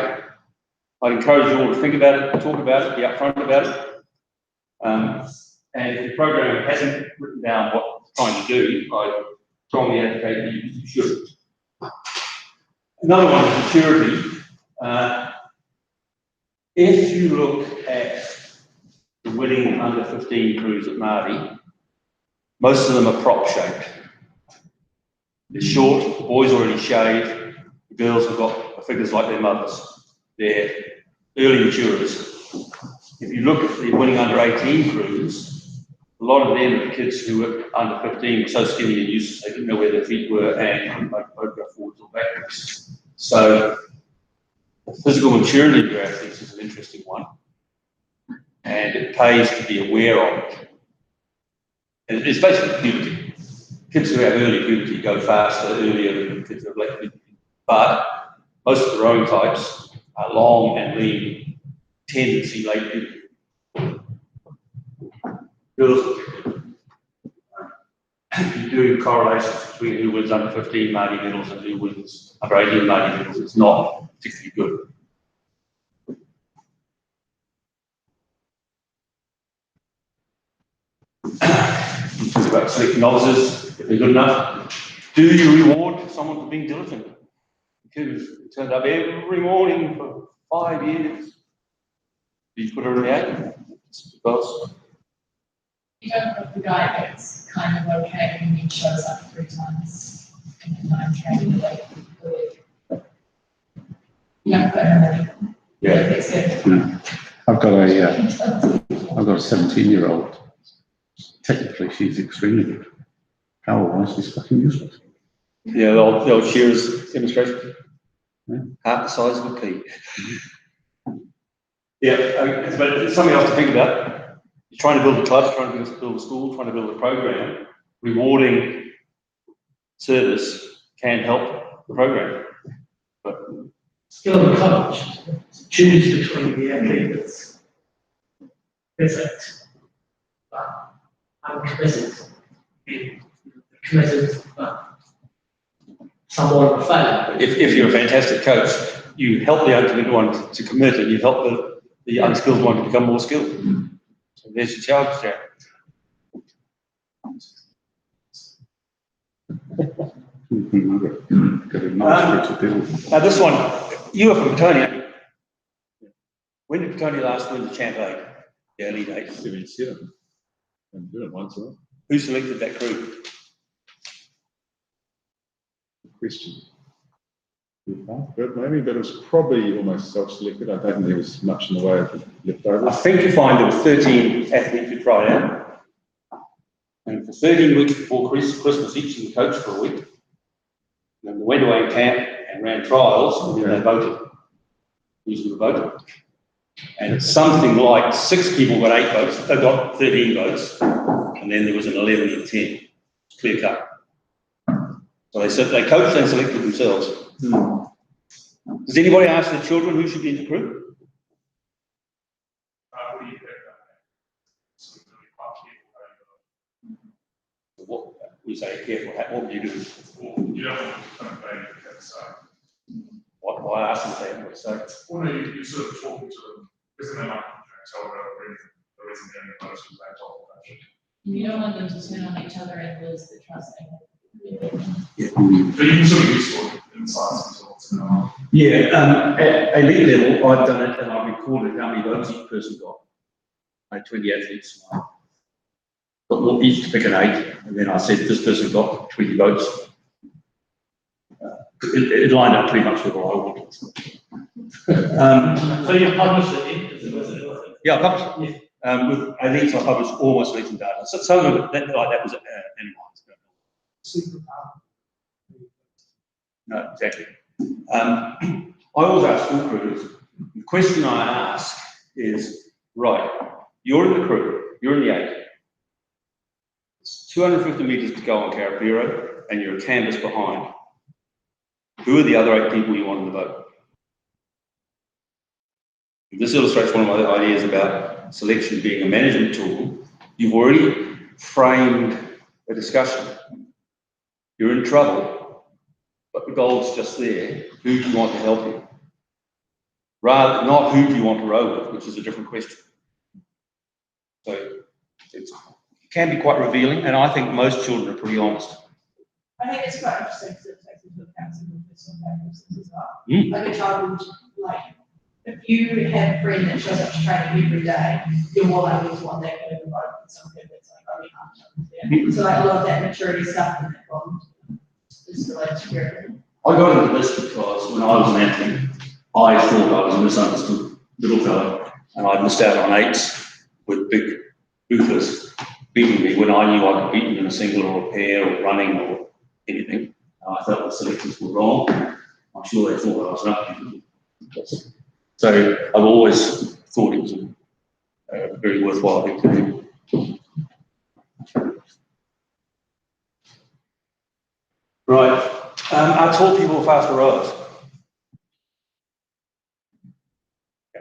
I'd encourage you all to think about it, talk about it, be upfront about it. And if the program hasn't written down what it's trying to do, I strongly advocate that you should. Another one is maturity. If you look at the winning under 15 crews at Māori, most of them are prop shaped. They're short, the boys already shaved, the girls have got figures like their mothers. They're early maturers. If you look at the winning under 18 crews, a lot of them are kids who were under 15 were so skinny and useless, they didn't know where their feet were and they both go forwards or backwards. So physical maturity of your athletes is an interesting one. And it pays to be aware of it. And it's basically puberty. Kids who have early puberty go faster earlier than kids who have late puberty. But most of the rowing types are long and lean, tendency late puberty. Girls, you do correlations between who wins under 15 Marty medals and who wins under 18 Marty medals. It's not particularly good. You talk about selecting officers, if they're good enough. Do you reward someone for being diligent? Because it turned up every morning for 5 years. Do you put her in the ad? It's because. You don't have the guy that's kind of okay when he shows up 3 times in the time training a week. You don't put him in. Yeah. I've got a 17-year-old. Technically, she's extremely good. Power-wise, she's fucking useless. Yeah, the old Shearer's demonstration. Yeah. Half the size of a pea. Yeah, but it's something else to think about. You're trying to build a club, trying to build a school, trying to build a program. Rewarding service can help the program. But Skill of the coach, choose between the athlete that's perfect, but uncommitted, but somewhat of a failure. If you're a fantastic coach, you help the uncommitted one to commit, and you help the unskilled one to become more skilled. So there's your challenge there. Now this one, you were from Petonia. When did Petonia last win the Champ 8? The early days. 77. And did it once, right? Who selected that crew? Question. But maybe, but it was probably almost self-selected. I don't think there was much in the way of leftovers. I think you find there were 13 athletes who tried out. And for 13 weeks before Christmas, each of them coached for a week. And then they went away in camp and ran trials, and then they voted. Usually voted. And it's something like 6 people got 8 votes. They got 13 votes. And then there was an 11 and 10. It's clear cut. So they coached and selected themselves. Does anybody ask their children who should be in the crew? What do you think? What we say careful, what would you do? You don't want to kind of play that side. Why ask them that? What say? Well, no, you're sort of talking to them, isn't there like tell them the reason they're in the post was that whole country. You don't want them to turn on each other and lose the trust they have. Yeah. But you can sort of useful in science results now. Yeah, at elite level, I've done it and I've recorded how many votes each person got. I had 20 athletes. Got each to pick an 8, and then I said this person got 20 votes. It lined up pretty much with what I wanted. So you published it? Yeah, I published it. With elites, I published almost elite data. So some of it, that was anonymized. No, exactly. I always ask school crews, the question I ask is, right, you're in the crew, you're in the 8. It's 250 metres to go on Carabiro, and you're a canvas behind. Who are the other 8 people you want in the boat? This illustrates one of my ideas about selection being a management tool. You've already framed a discussion. You're in trouble, but the goal's just there. Who do you want to help you? Rather, not who do you want to row with, which is a different question. So it can be quite revealing, and I think most children are pretty honest. I think it's quite interesting because it takes into account some of the personal preferences as well. Like a child would, like, if you have a friend that shows up to training every day, you're more likely to want that kind of environment than someone that's like only half. So like a lot of that maturity stuff in that bond is related to your. I got into this because when I was an athlete, I thought I was a misunderstood little fellow, and I missed out on 8s with big boofers beating me when I knew I could beat them in a single or a pair or running or anything. I felt the selectors were wrong. I'm sure they thought I was an upbeat. So I've always thought it was a very worthwhile thing to do. Right, are tall people faster rowers?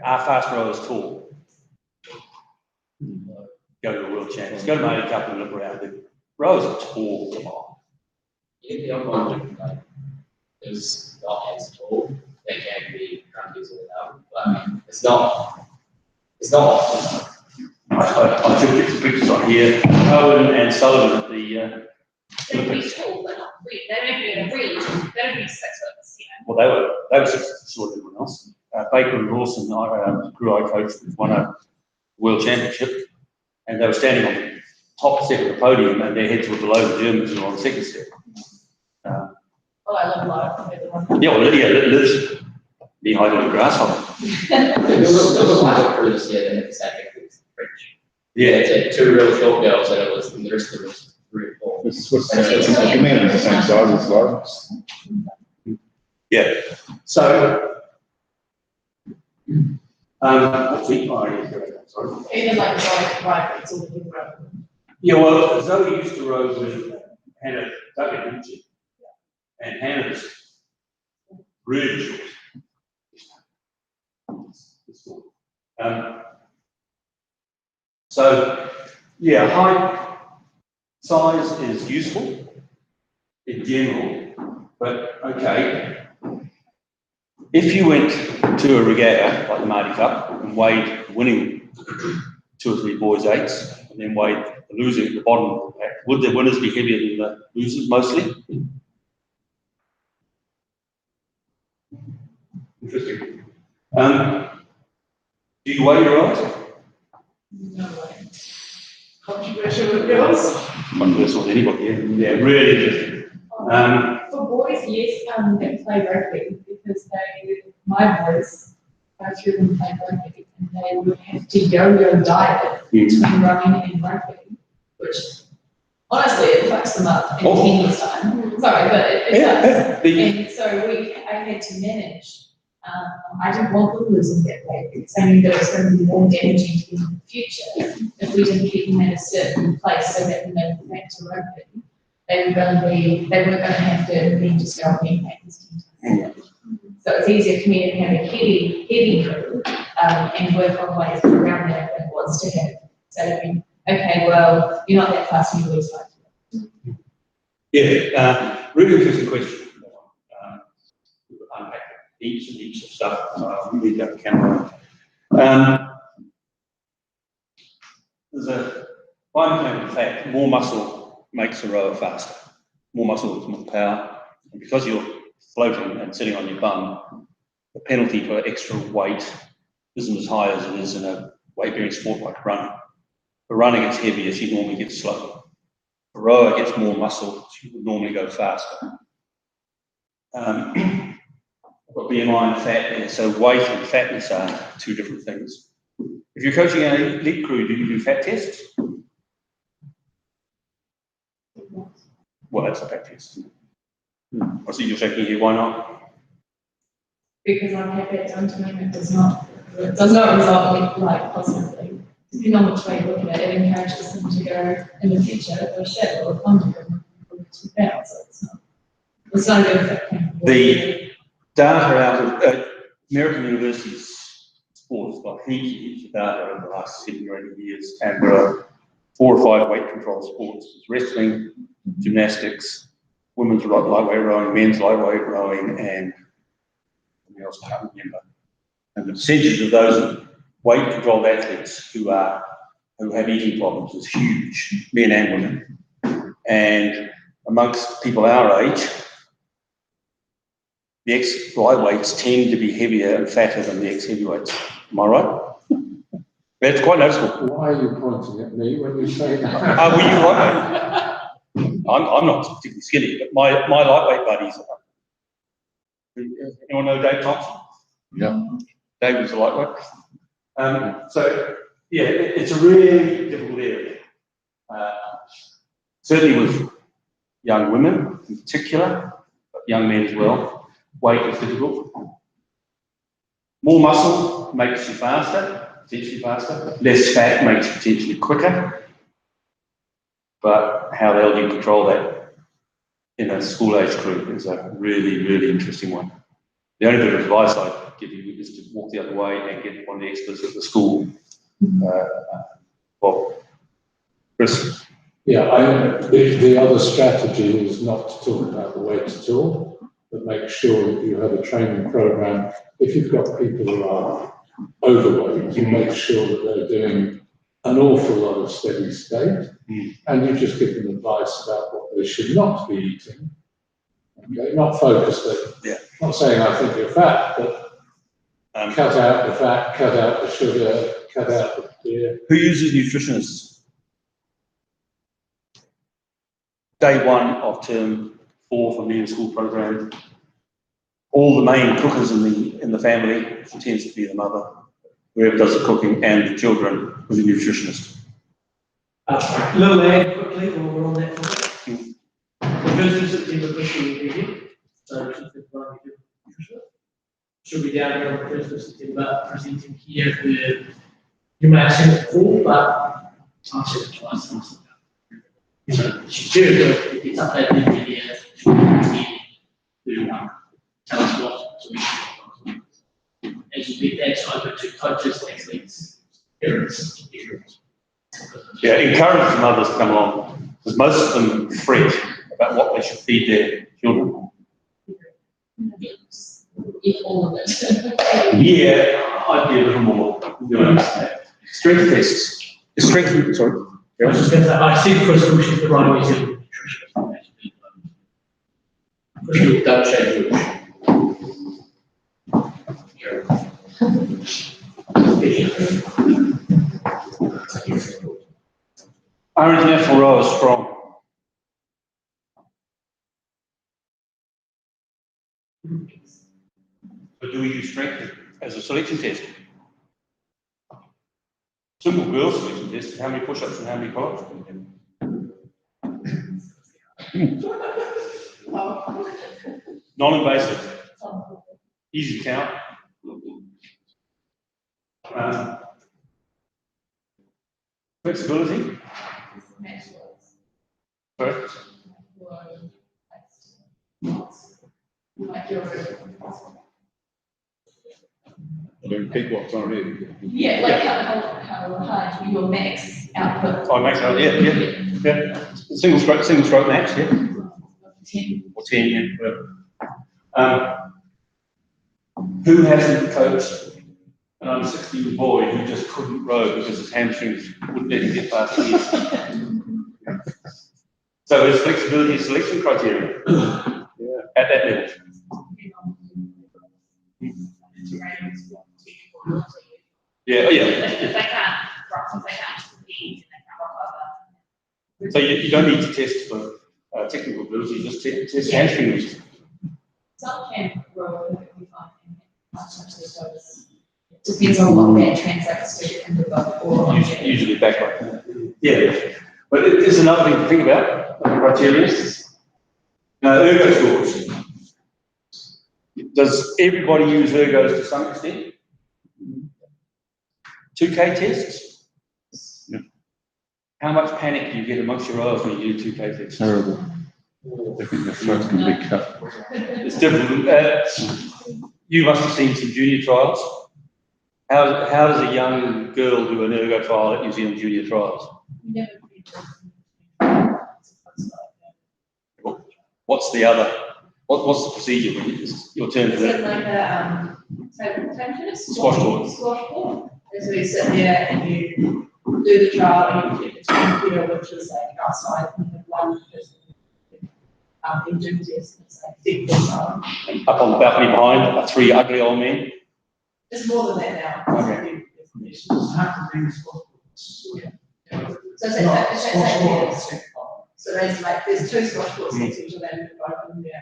Are fast rowers tall? Go to the World Champions, go to Maori Cup and look around. The rowers are tall, come on. Yeah, the odd one, like, is not as tall. They can be crunchies without, but it's not often. I took pictures on here. Owen and Sullivan at the They're pretty tall, but not really, they don't be in a really, they don't be 6 foot, you know. well, they were 6 foot short of everyone else. Baker and Rawson, crew I coached, won a world championship, and they were standing on the top step of the podium, and their heads were below the Germans who were on the second step. Well, I love life. Yeah, well, Lydia lives knee high to the grasshopper. There was one crews here that had the same bridge. Yeah, It's 2 real short girls, and it was, and the rest of it was 3 or 4. The men are the same size as Lawrence. yeah. So, what's the sorry. Even like right, it's all different. Yeah, well, Zoe used to row with Hannah Duggan, didn't she? And Hannah's really short. So, yeah, height, size is useful in general, but okay. If you went to a regatta like the Māori Cup and weighed the winning 2 or 3 boys' 8s, and then weighed the loser at the bottom of the pack, would the winners be heavier than the losers mostly? Interesting. Do you weigh your eyes? No way. Controversial with girls. Controversial with anybody, yeah, really interesting. For boys, yes, they play rugby because my boys, both of them play rugby, and they would have to yo-yo diet between running and rugby, which honestly, it fucks them up in 10 years' time. Sorry, but it does. And so I had to manage. I didn't want them losing that weight because I knew that it was going to be more damaging to them in the future if we didn't keep them at a certain place so that when they went back to rugby, they weren't going to have to then just go and paintings. So it's easier for me to have a heavy crew and work on ways around that than it was to have, say, okay, well, you're not that fast, you lose like. Yeah, really interesting question. Unpack each of stuff. Really got the camera. There's a biochemical fact: more muscle makes a rower faster. More muscle is more power, and because you're floating and sitting on your bum, the penalty for extra weight isn't as high as it is in a weight-bearing sport like running. For running, it's heavier; she normally gets slower. A rower gets more muscle; she would normally go faster. But BMI and fat there, so weight and fatness are 2 different things. If you're coaching an elite crew, do you do fat tests? Well, that's a fat test. I see you're shaking here, why not? Because I've had that done to me, and it does not result like positively. Depending on which way you look at it, it encourages them to go in the future, or shed or under them, to bounce. So it's not a good effect. The data out of American universities sports got heaps of data over the last 7 or 8 years, and there are 4 or 5 weight control sports: wrestling, gymnastics, women's lightweight rowing, men's lightweight rowing, and something else I can't remember. And the percentage of those weight controlled athletes who have eating problems is huge, men and women. And amongst people our age, the ex-lightweights tend to be heavier and fatter than the ex-heavyweights. Am I right? That's quite noticeable. Why are you pointing at me when you say that? Were you lightweight? I'm not particularly skinny, but my lightweight buddies are. Anyone know Dave Thompson? Yeah. Dave was a lightweight. So, yeah, it's a really difficult area. Certainly with young women in particular, but young men as well. Weight is difficult. More muscle makes you faster. potentially faster. Less fat makes it potentially quicker. But how the hell do you control that in a school age group is a really, really interesting one. The only bit of advice I'd give you is to walk the other way and get one of the experts at the school. Well, Chris. Yeah, the other strategy is not to talk about the weight at all, but make sure that you have a training program. If you've got people who are overweight, you make sure that they're doing an awful lot of steady state, and you just give them advice about what they should not be eating. Okay, not focused at, not saying I think you're fat, but cut out the fat, cut out the sugar, cut out the beer. Who uses nutritionists? Day one of term 4 for me in school program. All the main cookers in the family, which tends to be the mother, whoever does the cooking, and the children with a nutritionist. Little egg quickly, while we're on that topic. The first of September, pushing meeting, so keep the plan nutritionist. Should be down here on the 1st of September, presenting here with, you may have seen it before, but I've seen it twice. So she's very good, it's updated every year, she'll be here to tell us what we should. As you be that's open to coaches, athletes, parents. Yeah, encourage the mothers to come along, because most of them fret about what they should feed their children. Eat all of it. Yeah, I'd be a little more nuanced. Strength tests. Strength, sorry. I was just going to say, I see Crystal, she's the right way to nutrition. Crystal, don't change Our international row is strong. But do we use strength as a selection test? Simple girls selection test, how many push-ups and how many pull-ups? Non-invasive. Easy to count. Flexibility. Correct. I don't pick what's on it. Yeah, like how hard your max output. Oh, max out, yeah. Single stroke max, yeah. 10. Or 10, yeah. Who hasn't coached an under 16 boy who just couldn't row because his hamstrings wouldn't let him get past the So is flexibility a selection criteria? At that level. Yeah, oh yeah. If they can't rock, if they can't compete, they can't rock over. So you don't need to test for technical ability, you just test hamstring reach. Some can grow perfectly fine. It depends on what that translates to in the book or Usually backward. Yeah, but there's another thing to think about, criteria. Ergo scores. Does everybody use ergos to some extent? 2K tests? Yeah. How much panic do you get amongst your rowers when you do 2K tests? Terrible. I think the throat's going to be cut. It's difficult. You must have seen some junior trials. How does a young girl do an ergo trial at New Zealand junior trials? What's the other? What's the procedure when it's your turn to Is it like a table tennis? Squash court. Squash court. And so you sit there and you do the trial and you get the computer, which is like outside, and you have one person in doing this, it's like technical trial. Up on the balcony behind, 3 ugly old men. It's more than that now. Okay. So it's like so there's like, there's 2 squash courts next to each other and both of them there.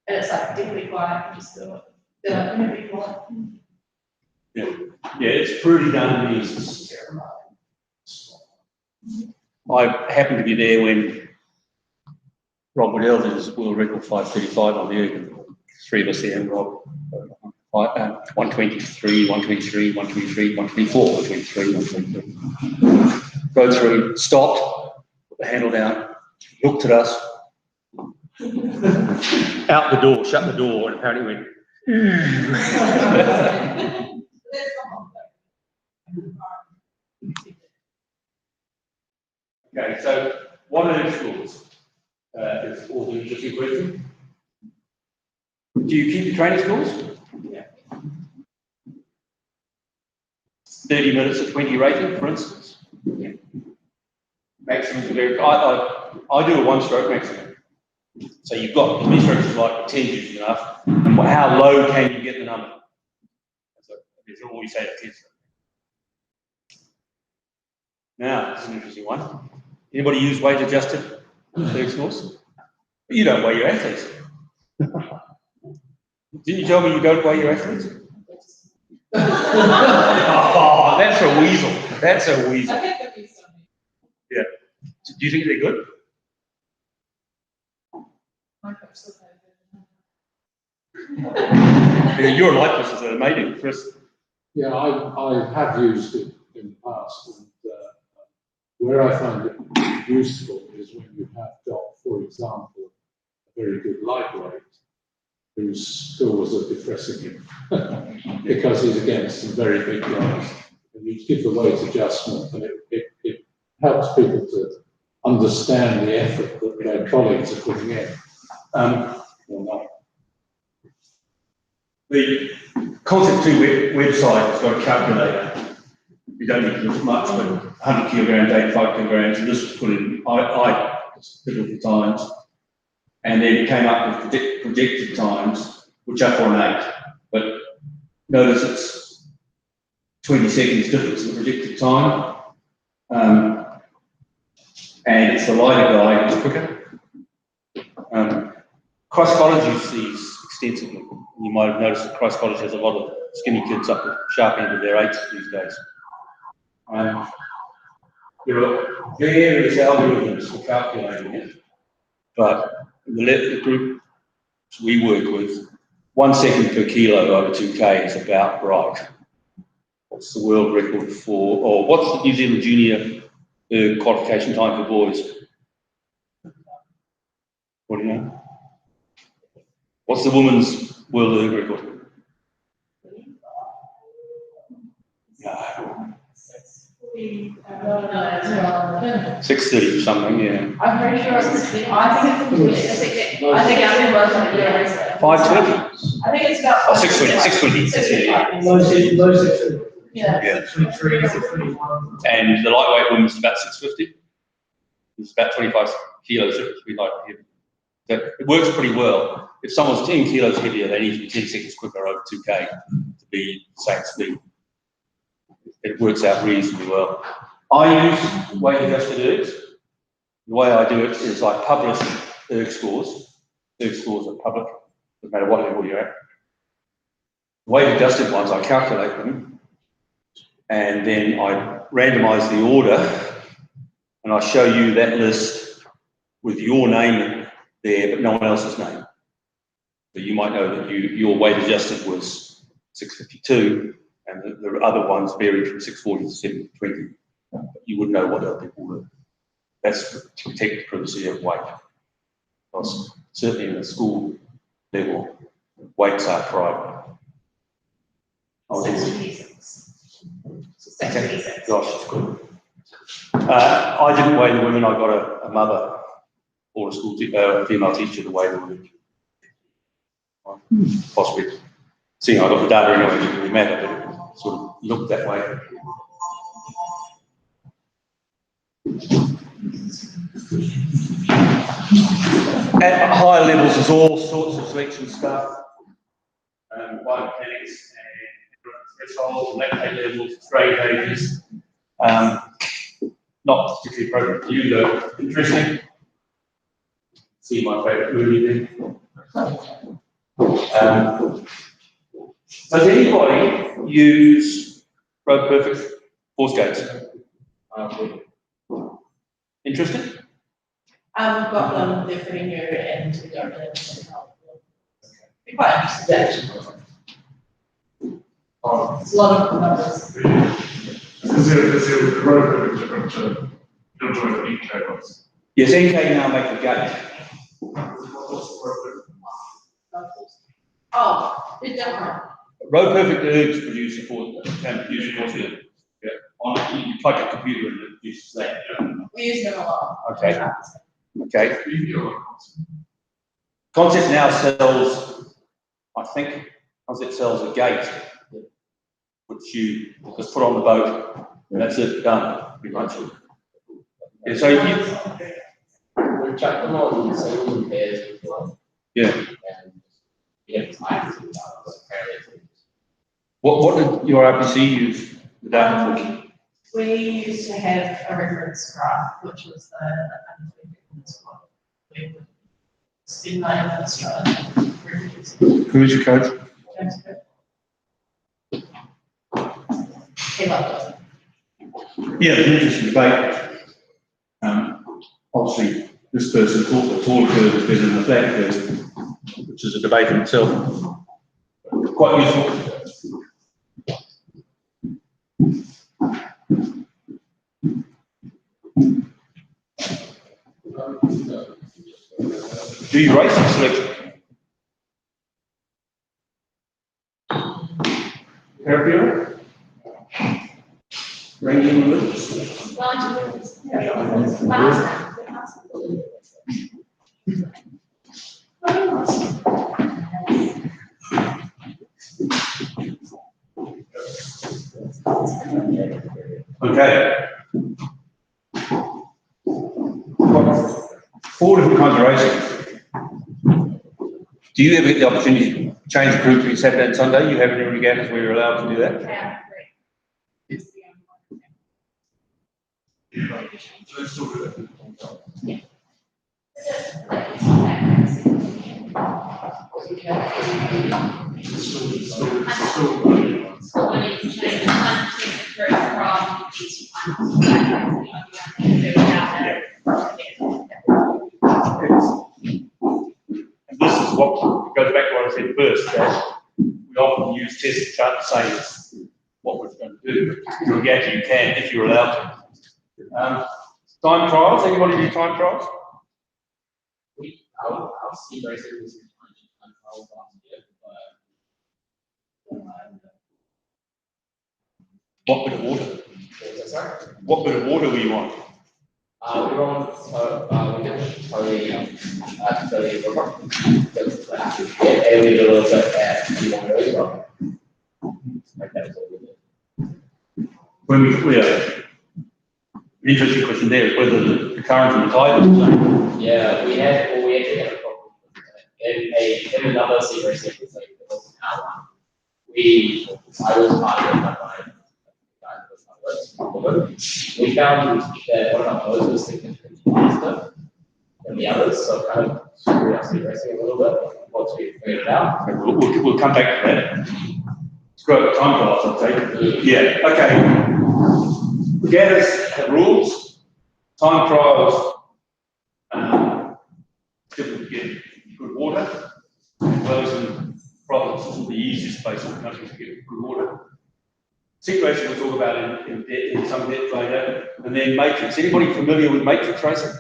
And it's like deeply quiet, just do it. They're like, I'm gonna be quiet. Yeah, it's pretty darn easy. I happened to be there when Rob Waddell did his world record 5:35 on the ergo. three of us there, and Rob. 123, 123, 123, 124, 123, 123. Go through, stopped, put the handle down, looked at us, out the door, shut the door, and apparently went, okay, so what are the schools? It's all the interesting question. Do you keep the training schools? Yeah. 30 minutes at 20 rating, for instance. Yeah. Maximum is very, I do a one stroke maximum. So you've got 20 strokes is like 10 is enough. But how low can you get the number? So that's all we say to 10 strokes. Now, this is an interesting one. Anybody use weight adjusted erg scores? You don't weigh your athletes. Didn't you tell me you don't weigh your athletes? Oh, that's a weasel. That's a weasel. Yeah. Do you think they're good? Yeah, your likenesses are amazing, Chris. Yeah, I have used it in the past, and where I find it useful is when you have got, for example, a very good lightweight whose scores are depressing him because he's against some very big guys. And you give the weight adjustment, and it helps people to understand the effort that their colleagues are putting in. Or not. The Concept 2 website has got a calculator. You don't need to look much, but 100 kilograms, 85 kilograms, and this was put in, I did it at the times, and then it came up with projected times, which are for an 8. But notice it's 20 seconds difference in the predicted time. And it's the lighter guy who's quicker. Christ College uses these extensively. You might have noticed that Christ College has a lot of skinny kids up the sharp end of their 8s these days. There are various algorithms for calculating it, but the group we work with, 1 second per kilo over 2K is about right. What's the world record for, or what's the New Zealand junior qualification time for boys? What do you know? What's the women's world record? No. 6:30 or something, yeah. I'm pretty sure it's, I think I've been working on it recently. 5:20. I think it's about. Oh, 6:20. 6:20. Yeah. Those Yeah. Yeah. 6:23, 6:21. And the lightweight women's about 650. It's about 25 kilos we like to heavy. So it works pretty well. If someone's 10 kilos heavier, they need to be 10 seconds quicker over 2K to be the same speed. It works out reasonably well. I use weight adjusted ergs. The way I do it is I publish erg scores. Erg scores are public, no matter what level you're at. Weight adjusted ones, I calculate them, and then I randomize the order, and I show you that list with your name there, but no one else's name. So you might know that your weight adjusted was 652, and the other ones varied from 640 to 720. But you wouldn't know what other people were. That's to protect the privacy of weight. Because certainly in the school level, weights are private. Okay. Gosh, it's good. I didn't weigh the women. I got a mother or a school female teacher to weigh the women. Possibly. Seeing I got the data anyway, it didn't really matter, but it sort of looked that way. At higher levels, there's all sorts of selection stuff. Biomechanics and thresholds, lactate levels, strain gauges. Not particularly appropriate for you, though. Interesting. See my favourite movie there. Does anybody use Road Perfect force gates? Interesting? We've got them, they're pretty new and we don't really need help. Be quite interested actually. It's a lot of numbers. Is the road going different to your joint of EK was? Yes, NK now make a gate. Oh, big different. Road Perfect Herbs produce a can produce a force field. Yeah. You plug a computer and it produces that. We use them a lot. Okay. Okay. Concept now sells, I think, Concept sells a gate, which you just put on the boat, and that's it, done, pretty much. Yeah, so you, We chuck them on singles and pairs as well. yeah. And we have times and apparently. What did your RPC use the data for? We used to have a reference graph, which was the squad. We would spin that in Australia. Who is your coach? He loved it. Yeah, it's an interesting debate. Obviously, this person thought the tall curve is better than the flat curve, Which is a debate in itself. Quite useful. Do you race or selection? Carapio? Ranging limits? Okay. Four different kinds of racing. Do you ever get the opportunity to change the group between Saturday and Sunday? You have any regattas where you're allowed to do that? So when you change 100% group from each one, And this is what goes back to what I said first, that we often use test chart to say what we're going to do. But regatta you can if you're allowed to. Time trials, anybody do time trials? Our sea racing was controlled last year, What bit of water? sorry? What bit of water were you on? We were on, we did totally river. And we did a little bit at Yvonne as well. Like that was all we did. When the interesting question there is whether the current and the tide is the same. Yeah, we actually had a problem with that. In another sea racing, it wasn't our one. I was part of it, we found that one of our boats was significantly faster than the others, so kind of screwed us in racing a little bit once we figured it out. Okay, we'll come back to that. It's great time trials, I'd say. Yeah, okay. Regattas have rules, time trials, difficult to get good water, as well as in provinces is the easiest place in the country to get good water. Seat racing we'll talk about in some depth later, and then matrix. Anybody familiar with matrix racing?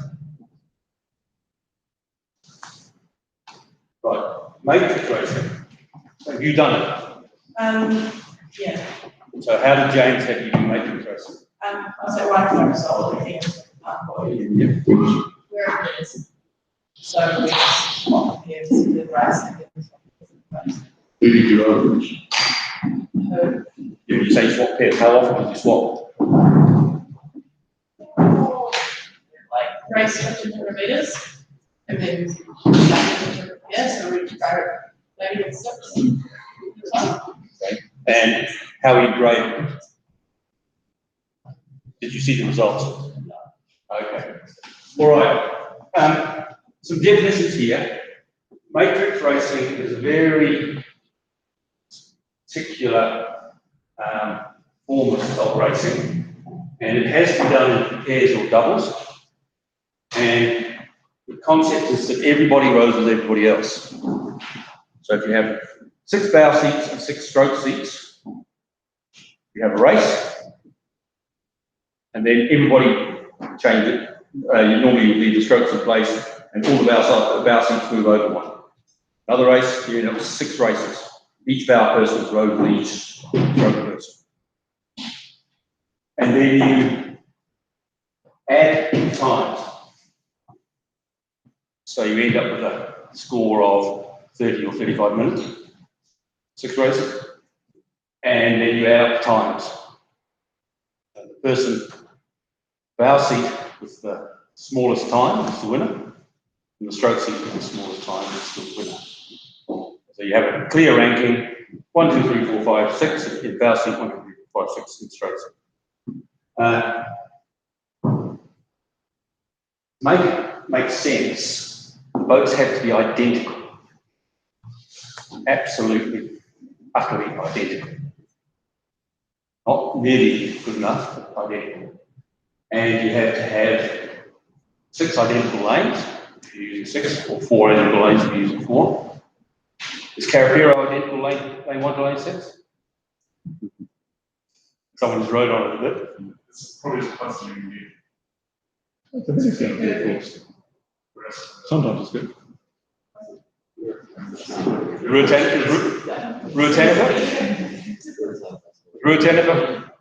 Right, matrix racing. Have you done it? Yeah. So how did James have you do matrix racing? I was at one for so I think where it is. So we just swap pairs with racing. Who did you average? Yeah, you say swap pairs. How often did you swap? Like race switching to meters, and then yeah, so we go maybe with 6. Okay. And how are you graded? Did you see the results? Okay. All right. Some definitions here. Matrix racing is a very particular form of racing, and it has to be done in pairs or doubles. And the concept is that everybody rows with everybody else. So So if you have 6 bow seats and 6 stroke seats, you have a race, and then everybody change it. You normally leave the strokes in place, and all the bow seats move over one. Another race, you end up with 6 races. Each bow person is rowed with each stroke person. And then you add times. So you end up with a score of 30 or 35 minutes, 6 races. And then you add up times. And the person, bow seat with the smallest time is the winner, and the stroke seat with the smallest time is the winner. So you have a clear ranking, 1, 2, 3, 4, 5, 6 in bow seat, 1, 2, 3, 4, 5, 6 in stroke seat. Make sense, the boats have to be identical. Absolutely, utterly identical. Not nearly good enough, but identical. And you have to have 6 identical lanes, if you're using 6, or 4 identical lanes if you're using 4. Is Carapiro identical lane 1 to lane 6? Someone's rode on it a bit. It's probably just constantly new. It's a very simple course. Sometimes it's good. Rutanova?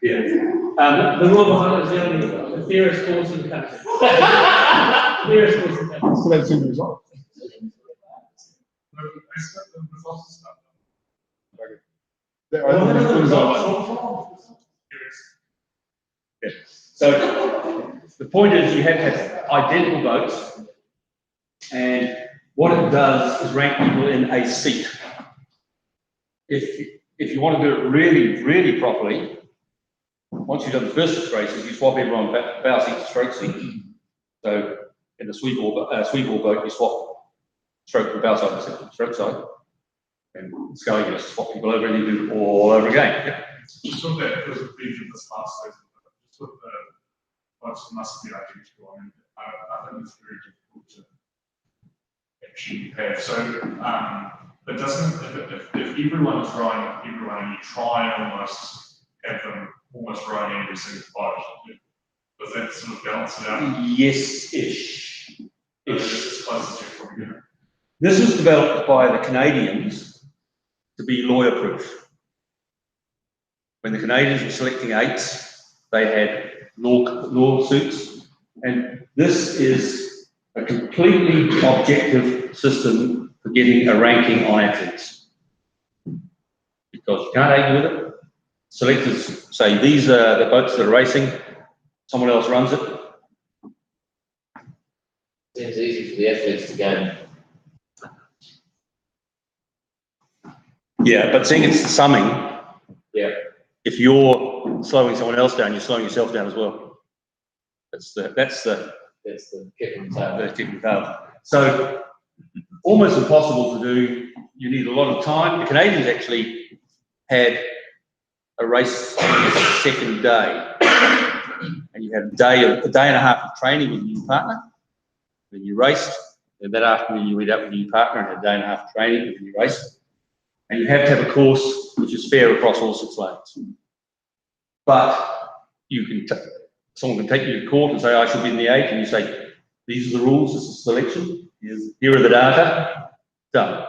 Yeah. The Royal Bahamas is the fairest course in the country. Fairest course in the country. So that's in the result. Yeah. So the point is you have to have identical boats, and what it does is rank people in a seat. If you want to do it really, really properly, once you've done the first 6 races, you swap everyone bow seat to stroke seat. So in the sweep ball boat, you swap stroke from bow side to stroke side. And sculling, you just swap people over and you do it all over again. Yep. Just with that, because we've been through this last season, just with the boats must be identical. I mean, I think it's very difficult to actually have. So, it doesn't, if everyone is rowing everyone and you try and almost have them almost rowing every single boat, does that sort of balance it out? Yes-ish. It's as close as you're probably going to. This was developed by the Canadians to be lawyer-proof. When the Canadians were selecting 8s, they had lawsuits, and this is a completely objective system for getting a ranking on athletes. Because you can't argue with it. Selectors say, these are the boats that are racing, someone else runs it. Seems easy for the athletes to go. Yeah, but seeing it's the summing, Yeah. if you're slowing someone else down, you're slowing yourself down as well. That's the kick and tail. the kick and tail. So almost impossible to do. You need a lot of time. The Canadians actually had a race on the second day, and you had a day and a half of training with your partner. Then you raced, and that afternoon you went out with your partner and had a day and a half of training, and then you raced. And you have to have a course which is fair across all 6 lanes. But you can, someone can take you to court and say, I should be in the 8, and you say, these are the rules, this is selection, here are the data, done.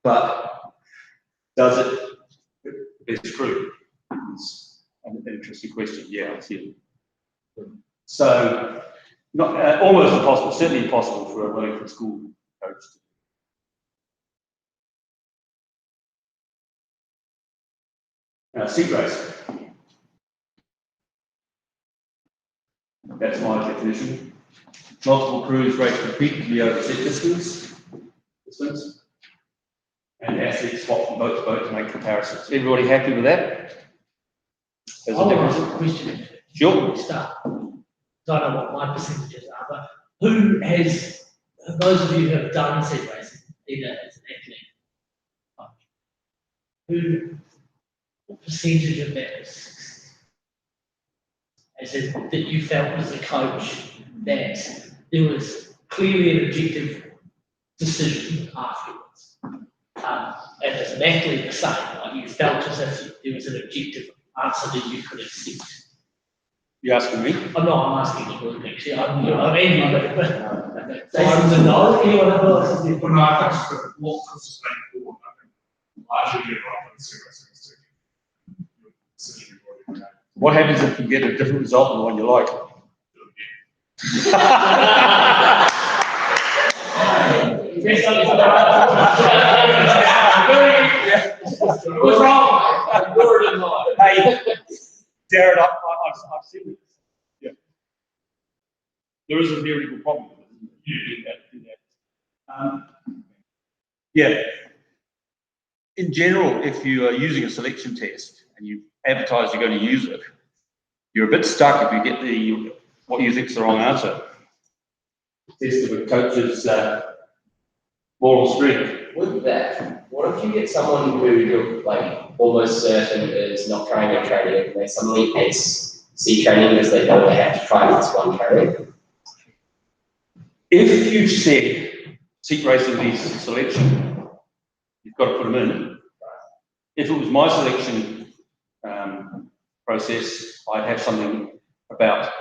But does it? It's true. It's an interesting question. Yeah, I see it. So, not almost impossible, certainly impossible for a local school coach to. Seat race. That's my definition. Multiple crews race compete to be over set distance, and athletes swap from boat to boat to make comparisons. Everybody happy with that? I want to ask a question. Sure. Start. I don't know what my percentages are, but who has, those of you who have done set racing, either as an athlete, what percentage of that was success? As in, that you felt as a coach that there was clearly an objective decision afterwards. And as an athlete, the same, like you felt as if there was an objective answer that you could accept. You asking me? I'm asking you, actually, I'm Andy, but Jason's a no, anyone else? Well, no, I think for what was the forward, I think largely you're right, but serious things to your decision you've already made. What happens if you get a different result than the one you like? What's wrong? Word and lie. Hey, Darren, I've seen this. Yeah. There is a theoretical problem with it. You do that. Yeah. In general, if you are using a selection test and you advertise you're going to use it, you're a bit stuck if you get what you think is the wrong answer. Tested with coaches' moral strength. With that, what if you get someone who you're like almost certain is not trying their training and they suddenly ace C training because they know they have to try this one training? If you said seat racing needs selection, you've got to put them in. If it was my selection process, I'd have something about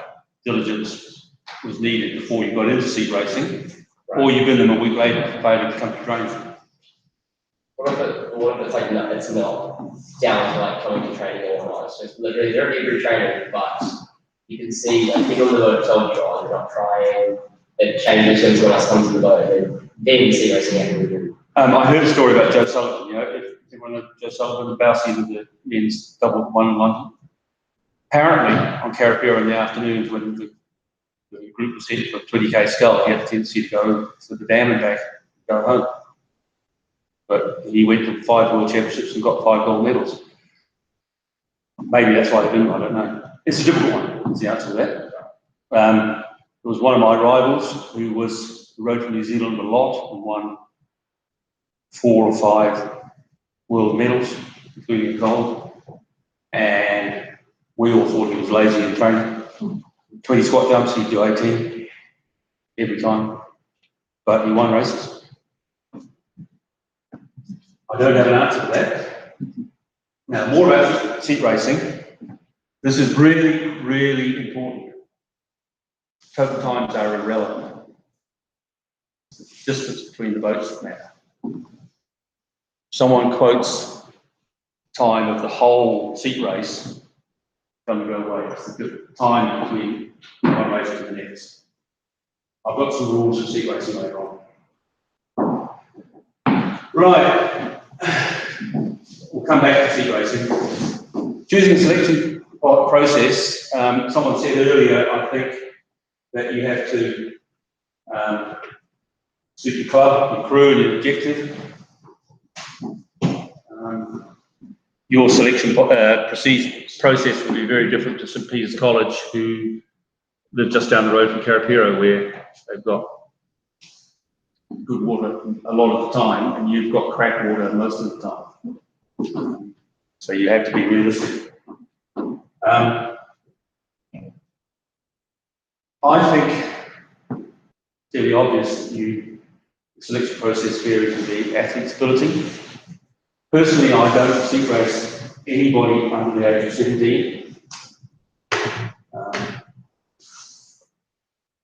diligence was needed before you got into seat racing, or you bin them a week later for failing to come to training. What if it's like no, it's not down to like coming to training or not? It's just literally they're every training, but you can see like people on the boat told you, oh, they're not trying. It changes when someone else comes to the boat, and then you see racing happening. I heard a story about Joe Sullivan. You know, if everyone knows Joe Sullivan, the Bousey with the men's double one in London. Apparently, on Carapira in the afternoons when the group was set for a 20k scull, he had the tendency to go to the dam and back, go home. But he went to 5 world championships and got 5 gold medals. Maybe that's why they didn't, I don't know. It's a difficult one, is the answer to that. It was one of my rivals who rode for New Zealand a lot and won 4 or 5 world medals, including gold. And we all thought he was lazy in training. 20 squat jumps, he'd do 18 every time. But he won races. I don't have an answer to that. Now, more about seat racing. This is really, really important. Total times are irrelevant. Distance between the boats that matter. Someone quotes time of the whole seat race, going to go away. It's the time between one race to the next. I've got some rules for seat racing later on. Right. We'll come back to seat racing. Choosing a selection process, someone said earlier, I think, that you have to suit your club, your crew, and your objective. Your selection process will be very different to St Peter's College, who live just down the road from Carapiro, where they've got good water a lot of the time, and you've got crap water most of the time. So you have to be realistic. I think it's fairly obvious that the selection process varies with the athlete's ability. Personally, I don't seat race anybody under the age of 17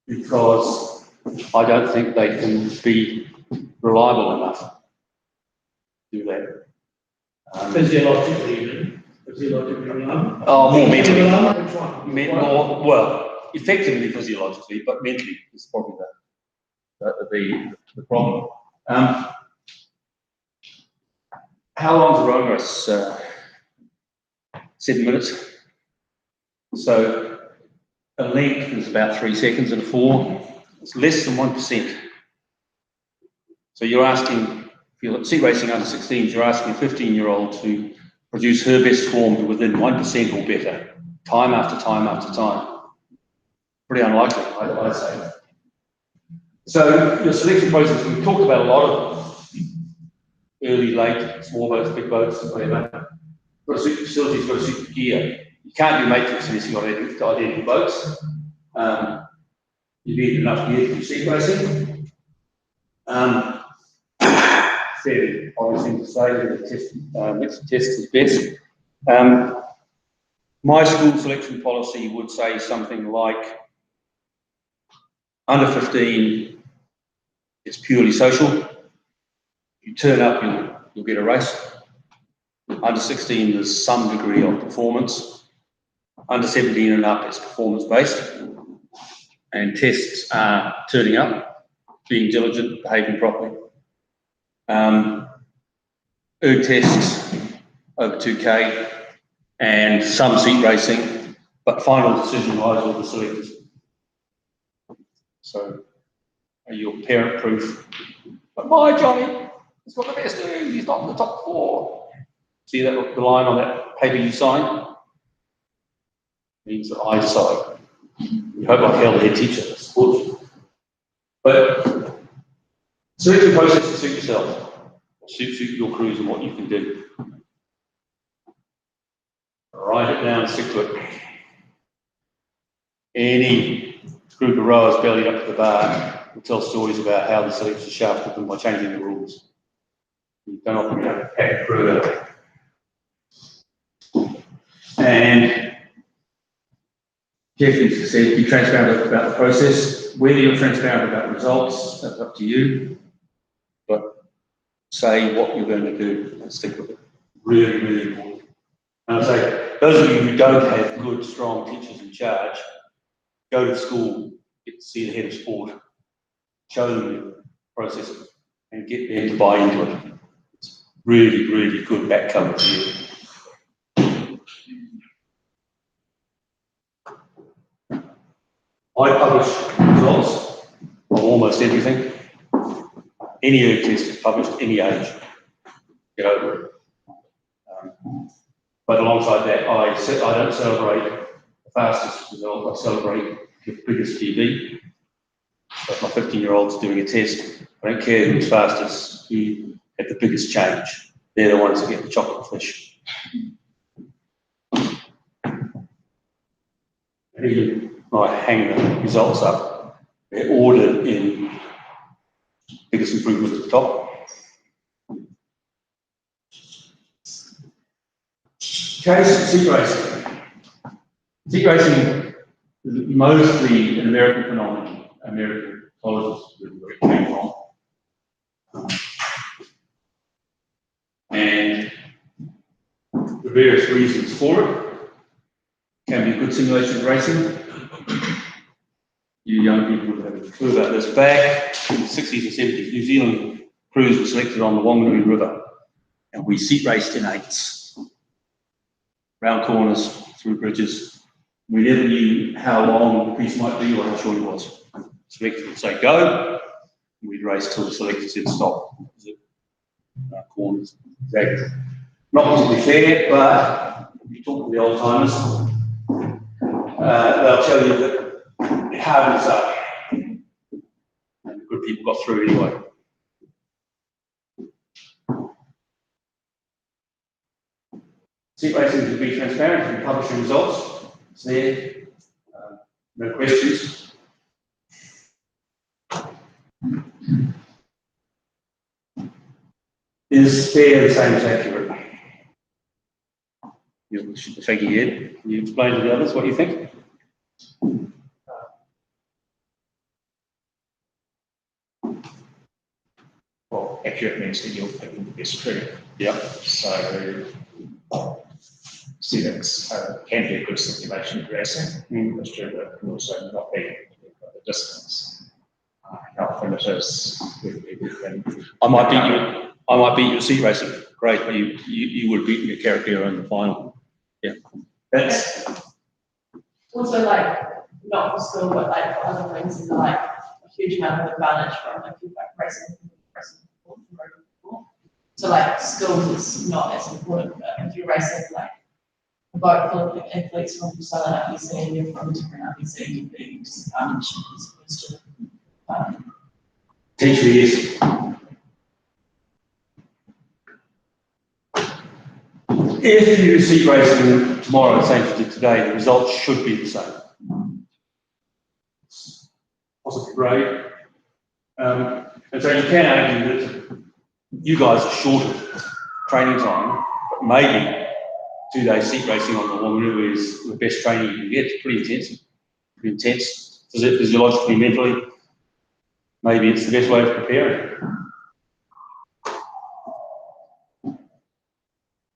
because I don't think they can be reliable enough to do that. Physiologically reliable? Oh, more mentally. Which one? Well, effectively physiologically, but mentally is probably the problem. How long is a rowing race? 7 minutes. So a length is about 3 seconds and a 4. It's less than 1%. So you're asking, if you're seat racing under 16s, you're asking a 15-year-old to produce her best form to within 1% or better, time after time after time. Pretty unlikely, I'd say. So your selection process, we've talked about a lot of early, late, small boats, big boats, whatever. Got to suit your facilities, got to suit your gear. You can't do matrix unless you've got identical boats. You need enough gear to do seat racing. Fairly obvious thing to say that the test, mixed test is best. My school selection policy would say something like under 15, it's purely social. You turn up, you'll get a race. Under 16, there's some degree of performance. Under 17 and up, it's performance-based. And tests are turning up, being diligent, behaving properly. Erg tests over 2K and some seat racing, but final decision lies with the selectors. So, are you parent-proof? But my Johnny, he's got the best erg, he's not in the top 4. See that the line on that paper you signed? Means that I decide. You hope like hell the head teacher supports you. But selection process to suit yourself. Suit your crews and what you can do. Write it down, stick to it. Any group of rowers bellied up to the bar will tell stories about how the selectors shafted them by changing the rules. You don't often have a packed crew out. And Jeff used to say, be transparent about the process. Whether you're transparent about the results, that's up to you. But say what you're going to do and stick with it. Really, really important. And I say, those of you who don't have good, strong teachers in charge, go to school, get to see the head of sport, show them the process, and get them to buy into it. It's really, really good back cover for you. I publish results of almost everything. Any erg test is published, any age. Get over it. But alongside that, I don't celebrate the fastest result, I celebrate the biggest PB. So if my 15-year-old's doing a test, I don't care who's fastest, who had the biggest change. They're the ones that get the chocolate fish. And even I hang the results up. They're ordered in biggest improvement at the top. Case seat racing. Seat racing is mostly an American phenomenon. American colleges is where it came from. And the various reasons for it can be good simulation of racing. You young people would have a clue about this. Back in the 60s and 70s, New Zealand crews were selected on the Wanganui River, and we seat raced in 8s. Round corners, through bridges. We never knew how long the piece might be or how short it was. Selectors would say go, and we'd race till the selector said stop. Round corners, exactly. Not particularly fair, but if you talk to the old timers, they'll tell you that hard is up. And the good people got through anyway. Seat racing to be transparent, we publish the results. It's there. No questions. Is fair the same as accurate? You should shake your head. Can you explain to the others what you think? Well, accurate means that you're picking the best crew. Yeah. So, civics can be a good simulation of racing, but it can also not be the distance. How primitives I might beat you at seat racing. Great, but you would beat your character in the final. Yeah. That's Also, like, not for school, but like for other things, is like a huge amount of advantage from like racing before. So like schools is not as important, but if you're racing like a boat full of athletes from Southern RBC and you're from a different RBC, you'd be disadvantaged as opposed to teacher is. If you seat racing tomorrow, the same as you did today, the results should be the same. grade. And so you can argue that you guys are short of training time, but maybe 2 days seat racing on the Wanganui is the best training you can get. It's pretty intense, physiologically, mentally. Maybe it's the best way of preparing.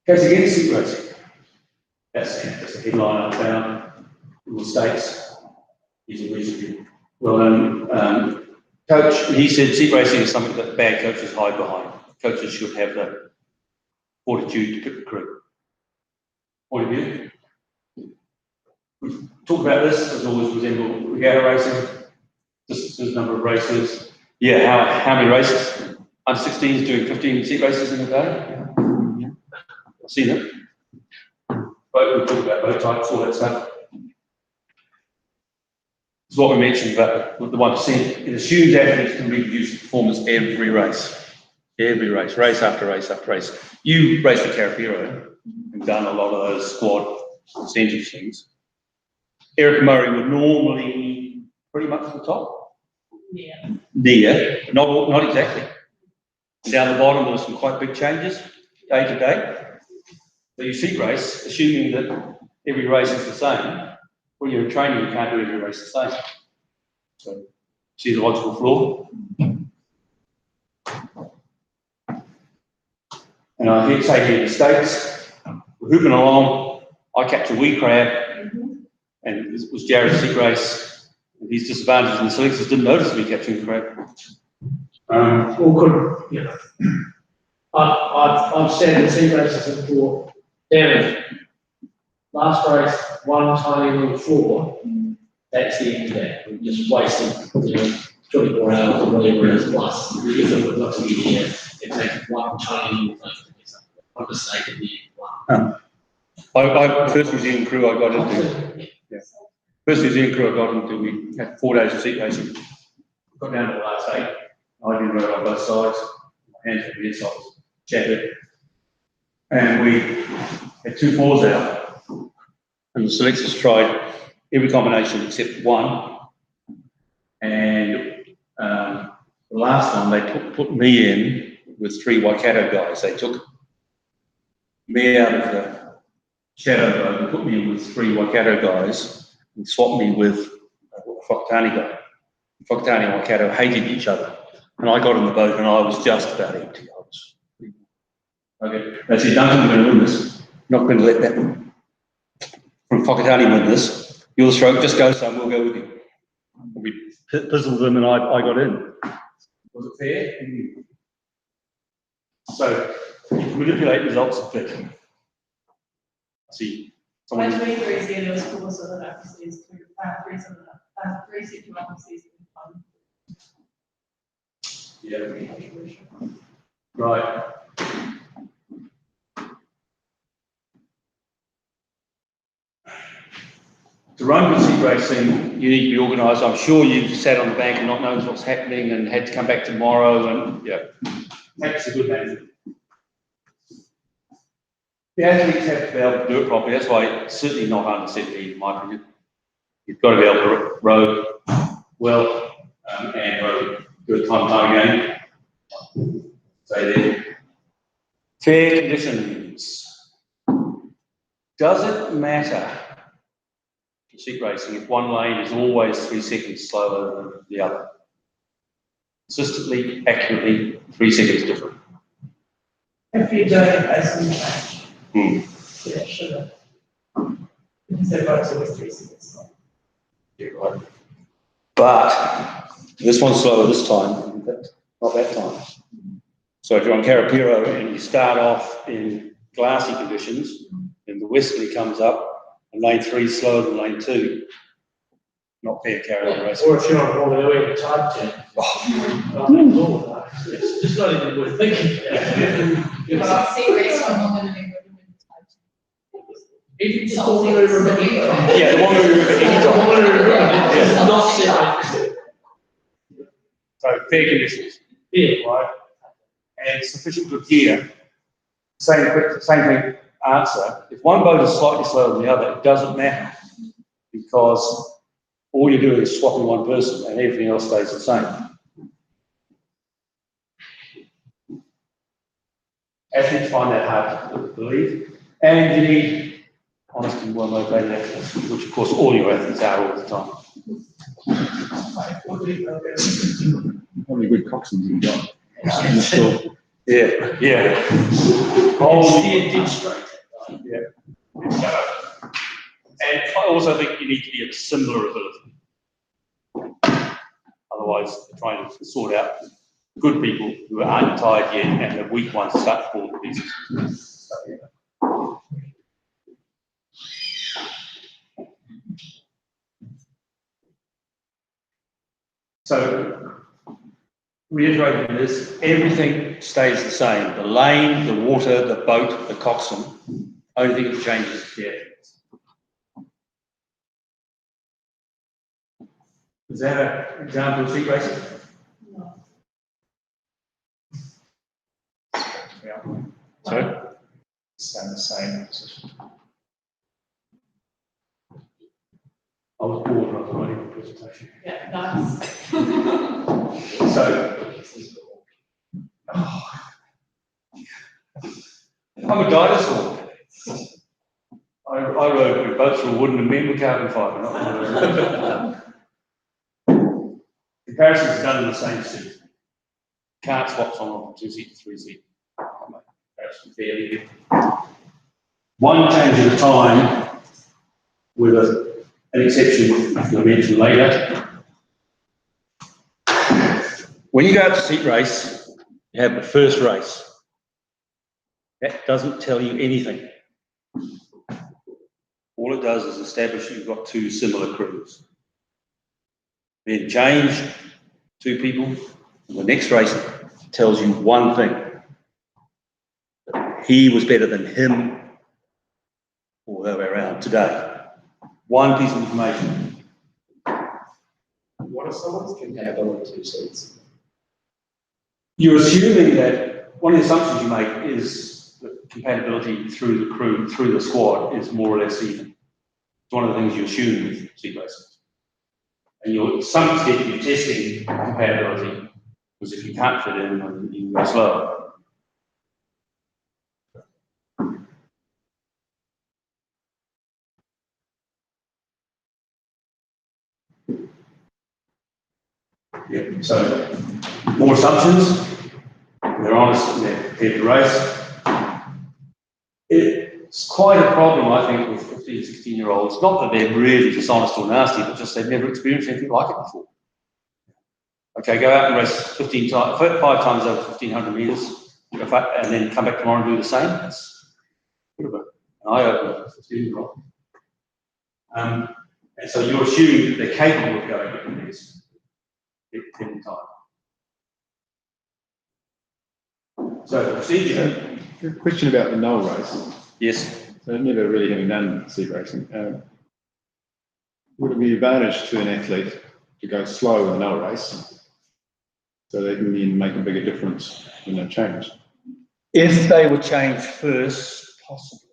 Goes against seat racing. That's a headline I found in the States. He's a reasonably well-known coach. He said seat racing is something that bad coaches hide behind. Coaches should have the fortitude to pick the crew. Point of view? We talk about this, as always resemble regatta racing, distances, number of races. Yeah, how many races? Under 16s doing 15 seat races in a day. Yeah. I've seen it. But we talk about both types, all that stuff. It's what we mentioned about the 1%. It assumes athletes can reproduce performance every race. Every race, race after race after race. You raced the Carapiro and done a lot of those squad percentage things. Eric Murray would normally pretty much the top. Yeah. Near, not exactly. Down the bottom, there's some quite big changes day to day. So you seat race, assuming that every race is the same. When you're in training, you can't do every race the same. So, see the logical flaw? And I did say here in the States, we're hooping along, I catch a wee crab, and this was Jared's seat race. And his disadvantage in the selectors didn't notice me catching the crab. Or could, you know, I've said in seat races before, damn it, last race, one tiny little flaw, that's the end of that. We've just wasted, 24 hours or whatever it is plus. If it would not to be here, it takes one tiny little thing to be something. One mistake at the end. First New Zealand crew I got into. Yeah. First New Zealand crew I got into, we had 4 days of seat racing. Got down to the last 8. I didn't ride on both sides. My hands were inside, chatted. And we had 2 fours out. And the selectors tried every combination except one. And the last one, they put me in with 3 Waikato guys. They took me out of the shadow road and put me in with 3 Waikato guys and swapped me with a Whakatane guy. Whakatane and Waikato hated each other. And I got in the boat and I was just about empty. Okay, they said, Duncan, we're going to win this. Not going to let that from Whakatane win this. You'll stroke, just go some, we'll go with you. We pizzled them and I got in. Was it fair? So, you can manipulate results a bit. See, When someone, we agree, there was 4 sort of accuracies, 3 second accuracies. yeah, right. To run good seat racing, you need to be organised. I'm sure you've sat on the bank and not known what's happening and had to come back tomorrow and, yeah, that's a good management. The athletes have to be able to do it properly. That's why it's certainly not under 17, in my opinion. You've got to be able to row well and row good time and time again. Say there. Fair conditions. Does it matter for seat racing if one lane is always 3 seconds slower than the other? Consistently, accurately, 3 seconds different. If you don't have a match. Yeah, sure. Because they're both always 3 seconds long. Yeah, right. But this one's slower this time, not that time. So if you're on Carapiro and you start off in glassy conditions, and the westerly comes up, and lane 3 is slower than lane 2, not fair carry on racing. Or if you're on Wanganui in time 10. It's just not even worth thinking. But I've seen race on Wanganui. If you just Wanganui River anytime. Yeah, the Wanganui River anytime. Wanganui River, Yeah. it's not set. So fair conditions. Yeah. Right? And sufficient good gear. Same thing, answer. If one boat is slightly slower than the other, it doesn't matter because all you're doing is swapping one person and everything else stays the same. Athletes find that hard to believe, and you need honest and well-motivated athletes, which of course all your athletes are all the time. How many good coxswains have you got? In the school? Yeah, yeah. Oh, the ditch straight. Yeah. And I also think you need to be of similar ability. Otherwise, you're trying to sort out good people who aren't tired yet and the weak ones start to fall to pieces. So, reiterating this, everything stays the same. The lane, the water, the boat, the coxswain. Only thing that changes is the athletes. Is that an example of seat racing? Sorry? Stand the same position. I was bored when I was writing the presentation. Yeah, nice. So, I'm a dinosaur. I rode boats from wood and men with carbon fibre, not comparisons are done in the same seat. Can't swap someone from 2 seat to 3 seat. Comparison fairly good. One change at a time, with an exception which I'll mention later. When you go out to seat race, you have the first race. That doesn't tell you anything. All it does is establish you've got two similar crews. Then change 2 people. The next race tells you one thing. He was better than him, or the other way around today. One piece of information. What if someone's compatible with 2 seats? You're assuming that one of the assumptions you make is that compatibility through the crew, through the squad, is more or less even. It's one of the things you assume with seat racing. And you're, to some extent, you're testing compatibility, because if you can't fit in, then you can go slower. Yeah, so more assumptions. They're honest and they're prepared to race. It's quite a problem, I think, with 15, 16-year-olds. Not that they're really dishonest or nasty, but just they've never experienced anything like it before. Okay, go out and race 5 times over 1,500 metres, and then come back tomorrow and do the same. That's a bit of an eye-opener for 15-year-olds. And so you're assuming that they're capable of going different things in time. So the procedure. A question about the null race. Yes. So never really having done seat racing, would it be an advantage to an athlete to go slow in the null race so they can then make a bigger difference when they change? If they would change first, possibly.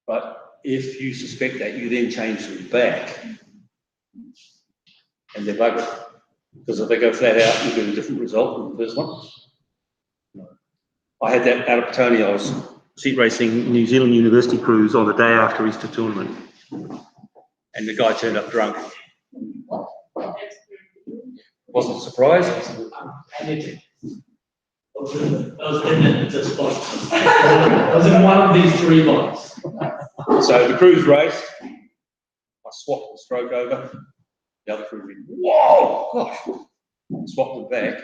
But if you suspect that, you then change them back, and they're buggered. Because if they go flat out, you get a different result than the first one. I had that out of Petone. I was seat racing New Zealand University cruise on the day after Easter tournament, and the guy turned up drunk. Wasn't surprised. I was in one of these 3 bots. So the cruise raced. I swapped the stroke over. The other crew went, whoa! Gosh. Swapped it back.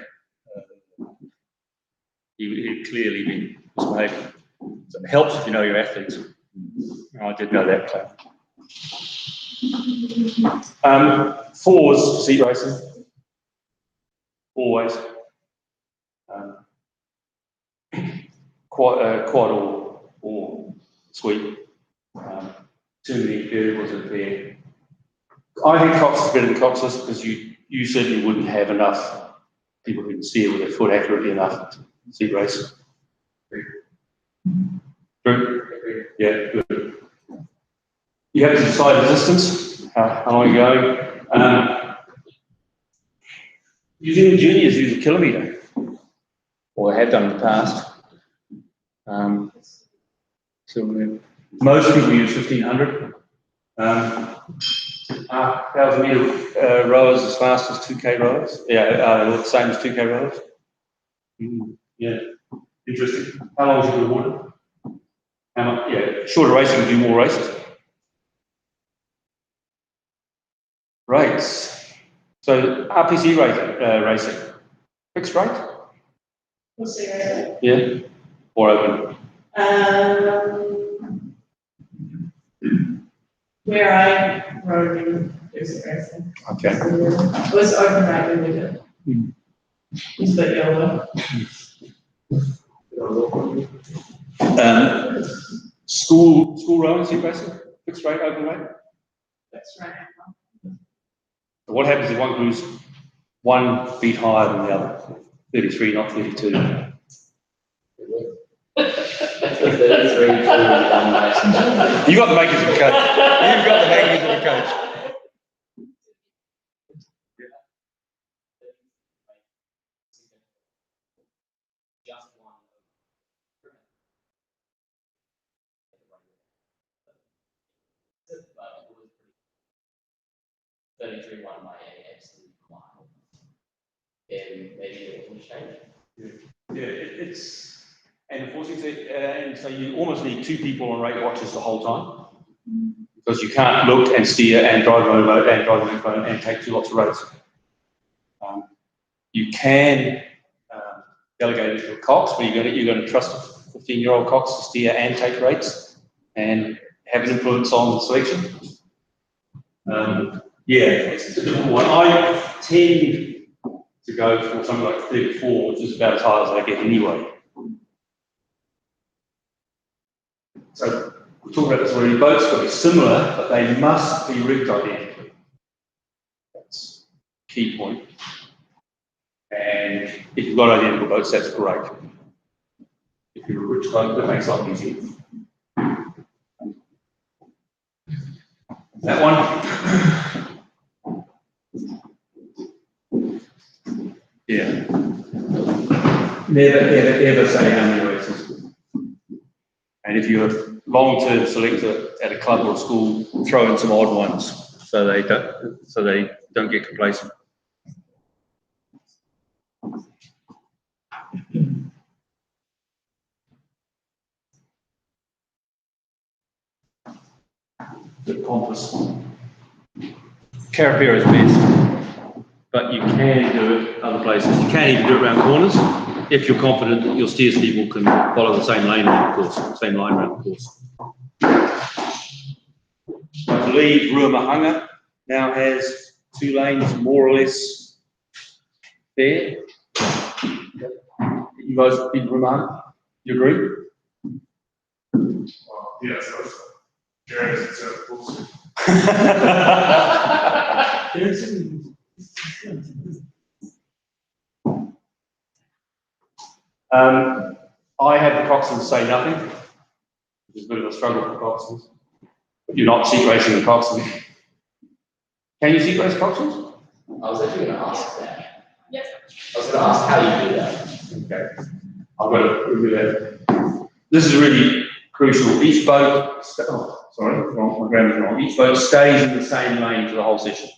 He had clearly been misbehaving. So it helps if you know your athletes. I did know that. Fours, seat racing. Always. Quad or sweep. Too many variables are there. I think Cox is better than Coxless because you certainly wouldn't have enough people who can steer with their foot accurately enough to seat race. True? Yeah, good. You have to decide the distance, how long ago? Using the juniors use a kilometre, or they have done in the past. So most people use 1500. 1,000 metre rowers as fast as 2K rowers. Yeah, the same as 2K rowers. Yeah, interesting. How long is it rewarded? How much? Yeah, shorter racing, do more races. Rates. So RPC racing, fixed rate? We'll see, right? Yeah, or open. Where I rode, there's a racing. Okay. It was open right when we did. It's a bit yellow. School rowing, seat racing, fixed rate, open rate. That's right. What happens if one crew's 1 beat higher than the other? 33, not 32. 33 for one license. You got the makings of a coach. You've got the makings of a coach. Just one. 33 one by absolute climb. And maybe it will change. Yeah, it's, and unfortunately, and so you almost need 2 people on rate watches the whole time. Because you can't look and steer and drive a motorboat and drive a microphone and take 2 lots of roads. You can delegate it to a cox, but you're going to trust a 15-year-old cox to steer and take rates and have an influence on the selection. Yeah, it's a difficult one. I tend to go for something like 34, which is about as high as I get anyway. So we talked about this already. Boats got to be similar, but they must be rigged identically. That's a key point. And if you've got identical boats, that's great. If you're a rich boat, that makes life easier. That one. Yeah. Never, ever, ever say how many races. And if you're a long-term selector at a club or a school, throw in some odd ones so they don't get complacent. The compass. Carapera is best, but you can do it other places. You can even do it around corners if you're confident that your steers people can follow the same lane around the course, same line around the course. I believe Ruamahanga now has 2 lanes more or less there. You guys in Ruamahanga, you agree? Well, yeah, so Jared is a bullshit. I had the coxswains say nothing, which is a bit of a struggle for coxswains. But you're not seat racing the coxswains. Can you seat race coxswains? I was actually going to ask that. Yes. I was going to ask how you do that. Okay. I've got to review that. This is really crucial. Each boat, my grammar's wrong. Each boat stays in the same lane for the whole session.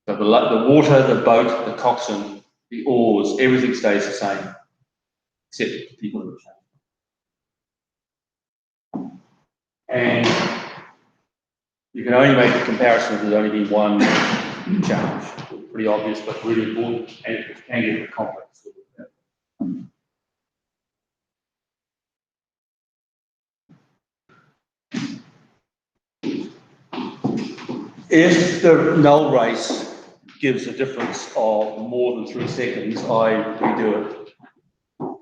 So the water, the boat, the coxswain, the oars, everything stays the same, except the people in the chain. And you can only make a comparison if there's only been one challenge. Pretty obvious, but really important, and it can get complex. If the null race gives a difference of more than 3 seconds, I redo it.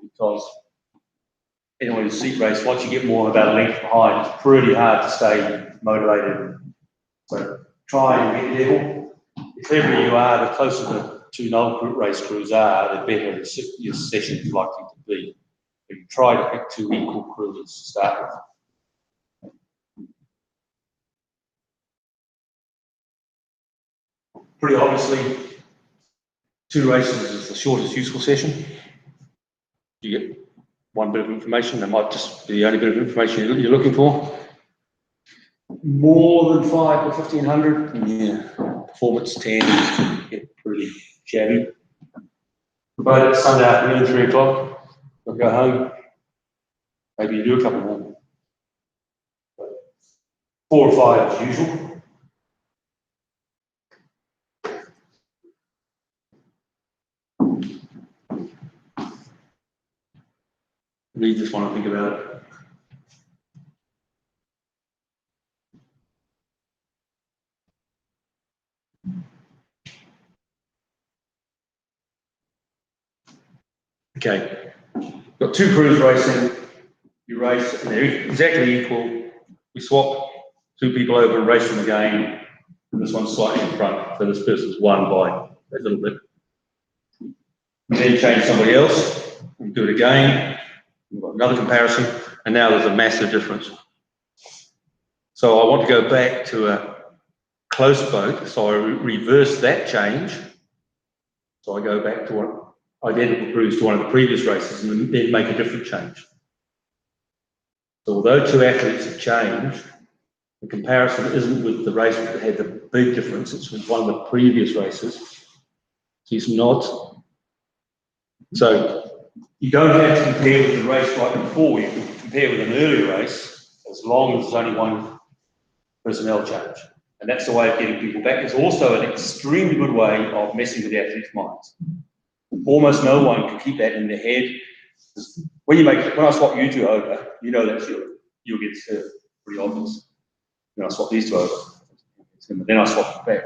Because anyway, the seat race, once you get more than about a length behind, it's pretty hard to stay motivated. So try and get level. The cleverer you are, the closer the 2 null race crews are, the better your session is likely to be. But you try to pick 2 equal crews to start with. pretty obviously, 2 races is the shortest useful session. You get one bit of information, that might just be the only bit of information you're looking for. More than 5 or 1500, yeah, performance 10, get pretty shabby. But it's Sunday afternoon, 3 o'clock, you'll go home. Maybe you do a couple more. 4 or 5 as usual. Read this one and think about it. Okay, got 2 crews racing. You race, and they're exactly equal. We swap 2 people over and race them again. And this one's slightly in front, so this person's won by a little bit. We then change somebody else, and do it again. We've got another comparison, and now there's a massive difference. So I want to go back to a close boat, so I reverse that change. So I go back to one identical crews to one of the previous races and then make a different change. So although 2 athletes have changed, the comparison isn't with the race that had the big difference, it's with one of the previous races. So it's not. So you don't have to compare with the race right before, you can compare with an earlier race as long as there's only one personnel change. And that's the way of getting people back. It's also an extremely good way of messing with the athletes' minds. Almost no one can keep that in their head. When I swap you 2 over, you know that you'll get served. Pretty obvious. Then I swap these 2 over. Then I swap it back.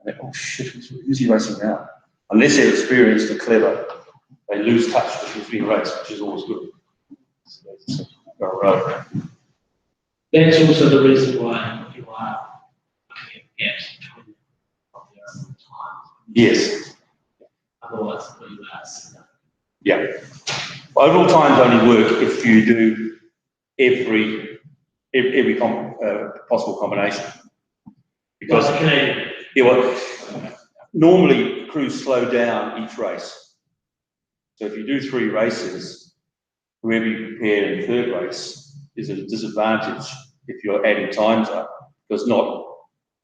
And then, oh shit, who's he racing now? Unless they're experienced and clever, they lose touch with who's being raced, which is always good. So go around. That's also the reason why you are looking at gaps between their own time. Yes. Otherwise, it really lasts. Yeah. Overall times only work if you do every possible combination. Because normally crews slow down each race. So if you do 3 races, whoever you prepare in the 3rd race is at a disadvantage if you're adding times up. Because not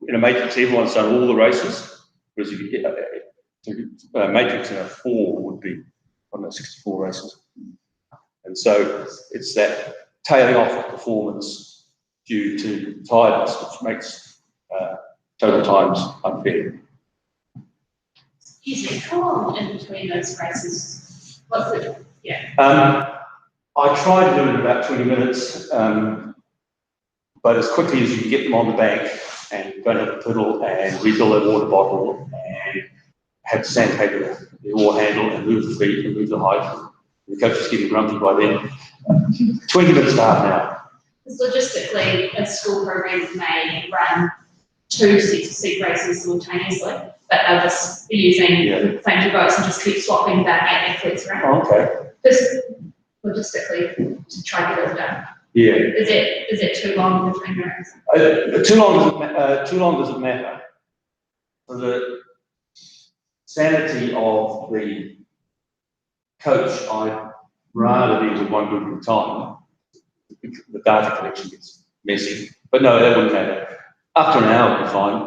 in a matrix, everyone's done all the races, whereas if you get a matrix in a 4 would be 64 races. And so it's that tailing off of performance due to tiredness, which makes total times unfair. Excuse me, how long in between those races? What's it? Yeah. I try to do it in about 20 minutes, but as quickly as you can get them on the bank and go to the pedal and refill their water bottle and have sandpaper the oar handle and move the feet and move the height. The coach is getting grumpy by then. 20 minutes to half an hour. Because logistically, a school program may run 2 seat races simultaneously, but they'll just be using the same 2 boats and just keep swapping back athletes around. Oh, okay. Just logistically to try to get it done. Yeah. Is it too long between races? Too long doesn't matter. For the sanity of the coach, I'd rather deal with 1 group at a time. The data collection gets messy, but no, that wouldn't matter. After an hour would be fine.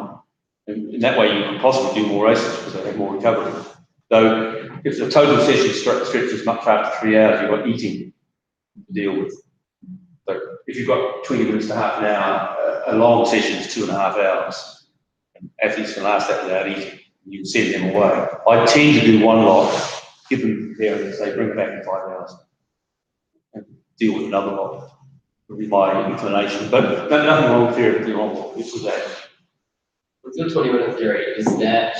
And in that way, you can possibly do more races because they have more recovery. Though, if the total session stretches much after 3 hours, you've got eating to deal with. But if you've got 20 minutes to half an hour, a long session is 2.5 hours. And athletes can last that without eating. You can send them away. I tend to do 1 lot, give them there, and say bring it back in 5 hours, and deal with another lot. Would be my inclination, but nothing wrong with theoretically wrong with that. With your 20-minute theory, is that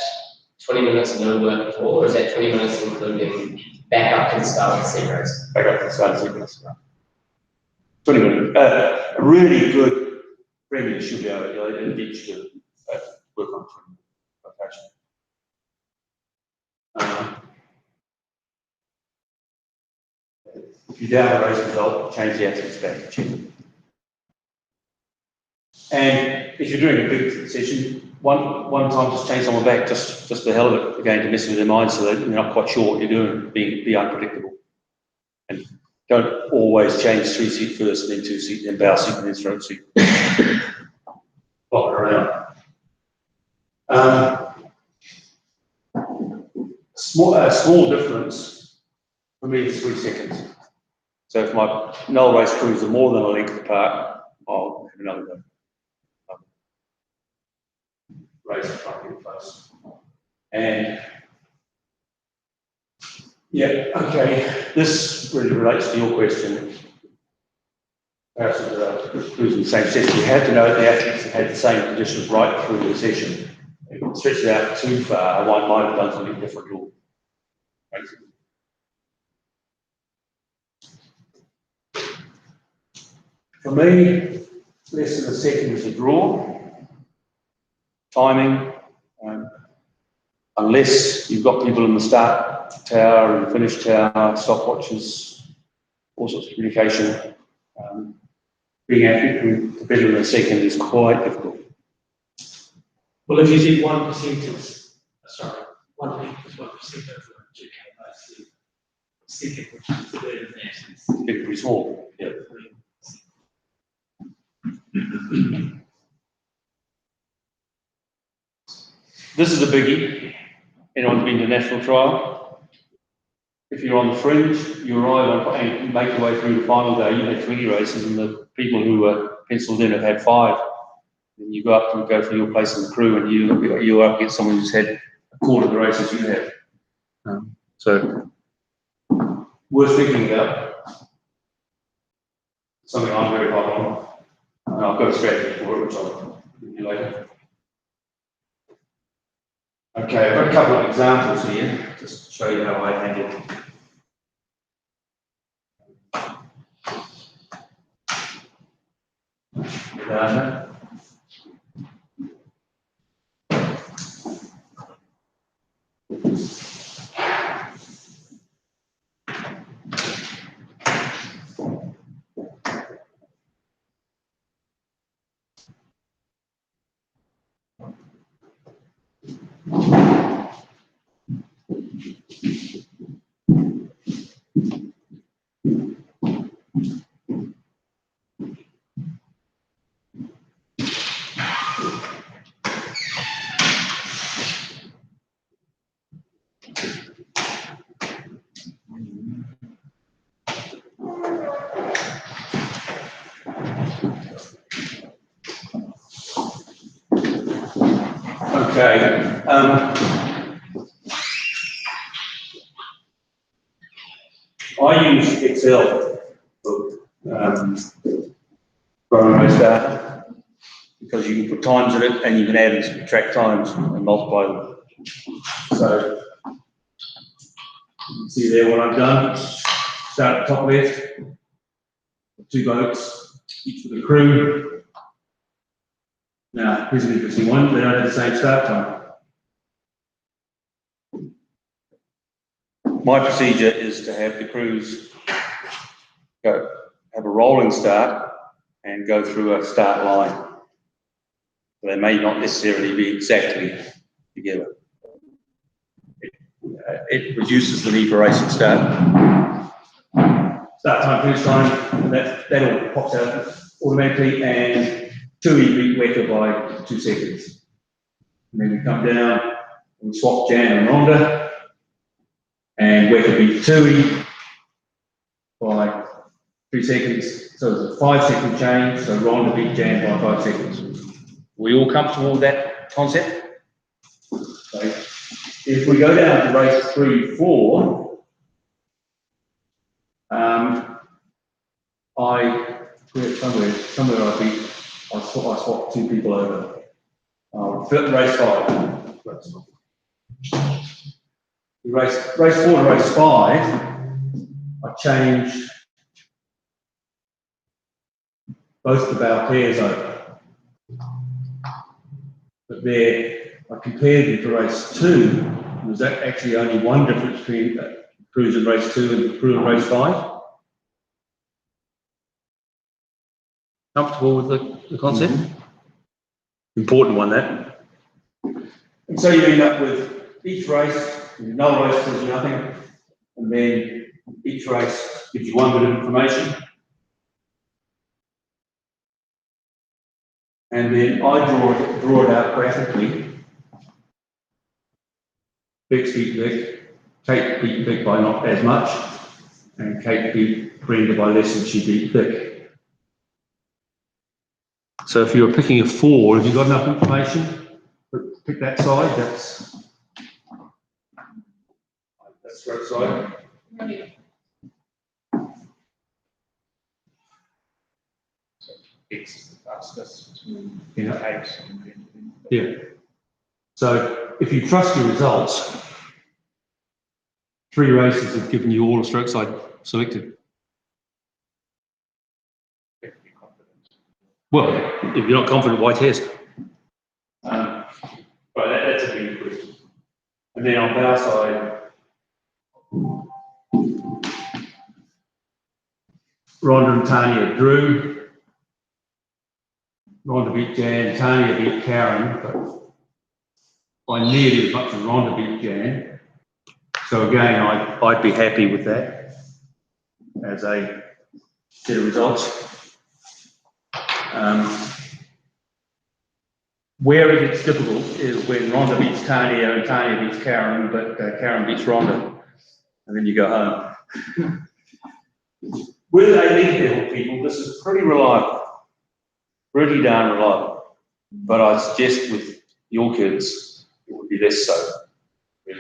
20 minutes no work at all, or is that 20 minutes including back up to the start of the seat race? Back up to the start of the sequence. 20 minutes. A really good premier should be able to get you to work on 20 minute rotation. If you down the race result, change the athletes back to check. And if you're doing a big session, one time just change someone back, just the hell of it, again, to mess with their minds so that they're not quite sure what you're doing, be unpredictable. And don't always change 3 seat first, then 2 seat, then bow seat, and then stroke seat. Flop it around. Small difference for me is 3 seconds. So if my null race crews are more than a length apart, I'll have another go. Race it try to get close. And yeah, okay, this really relates to your question. Perhaps crews in the same session. You have to know that the athletes have had the same conditions right through the session. If it stretches out too far, one might have done something different. For me, less than a second is a draw. Timing, unless you've got people in the start tower and finish tower, stopwatches, all sorts of communication. Being accurate to better than a second is quite difficult. Well, if you did 1% is, sorry, 1 is 1% over 2K, that's the second, which is the third of that. It's pretty small. Yeah. This is a biggie. Anyone's been to national trial? If you're on the fringe, you arrive on and make your way through the final day. You had 20 races, and the people who were penciled in have had 5. And you go up and go for your place in the crew, and you're up against someone who's had a quarter of the races you have. So, worth thinking about. Something I'm very hot on. I've got a strategy for it, which I'll give you later. Okay, I've got a couple of examples here, just to show you how I handle it. Data. Okay. I use Excel for growing race data because you can put times in it and you can add and subtract times and multiply them. So you can see there what I've done. Start at the top left, 2 boats, each with a crew. Now, here's an interesting one. They don't have the same start time. My procedure is to have the crews have a rolling start and go through a start line. So they may not necessarily be exactly together. It reduces the need for racing start. Start time, finish time, that all pops out automatically, and TUI beat Weka by 2 seconds. And then we come down and we swap Jan and Rhonda, and Weka beat TUI by 3 seconds. So it's a 5-second change, so Rhonda beat Jan by 5 seconds. We all comfortable with that concept? So if we go down to race 3, 4, somewhere I swapped 2 people over. Race 5. Race 4 to race 5, I changed both the bow pairs over. But there, I compared them to race 2. There was actually only one difference between crews in race 2 and crew in race 5. Comfortable with the concept? Important one, that. And so you end up with each race, no race tells you nothing, and then each race gives you one bit of information. And then I draw it out graphically. Bex beat Vic, Kate beat Vic by not as much, and Kate beat Brenda by less than she beat Vic. So if you're picking a 4, have you got enough information? Pick that side, that's right side. It's us, Yeah. Yeah. So if you trust your results, 3 races have given you all the stroke side selected. Well, if you're not confident, why test? Right, that's a big question. And then on our side, Rhonda and Tanya drew. Rhonda beat Jan, Tanya beat Karen, but by nearly as much as Rhonda beat Jan. So again, I'd be happy with that as a set of results. Where it gets difficult is when Rhonda beats Tanya and Tanya beats Karen, but Karen beats Rhonda, and then you go home. With A-league level people, this is pretty reliable, pretty darn reliable. But I suggest with your kids, it would be less so. We're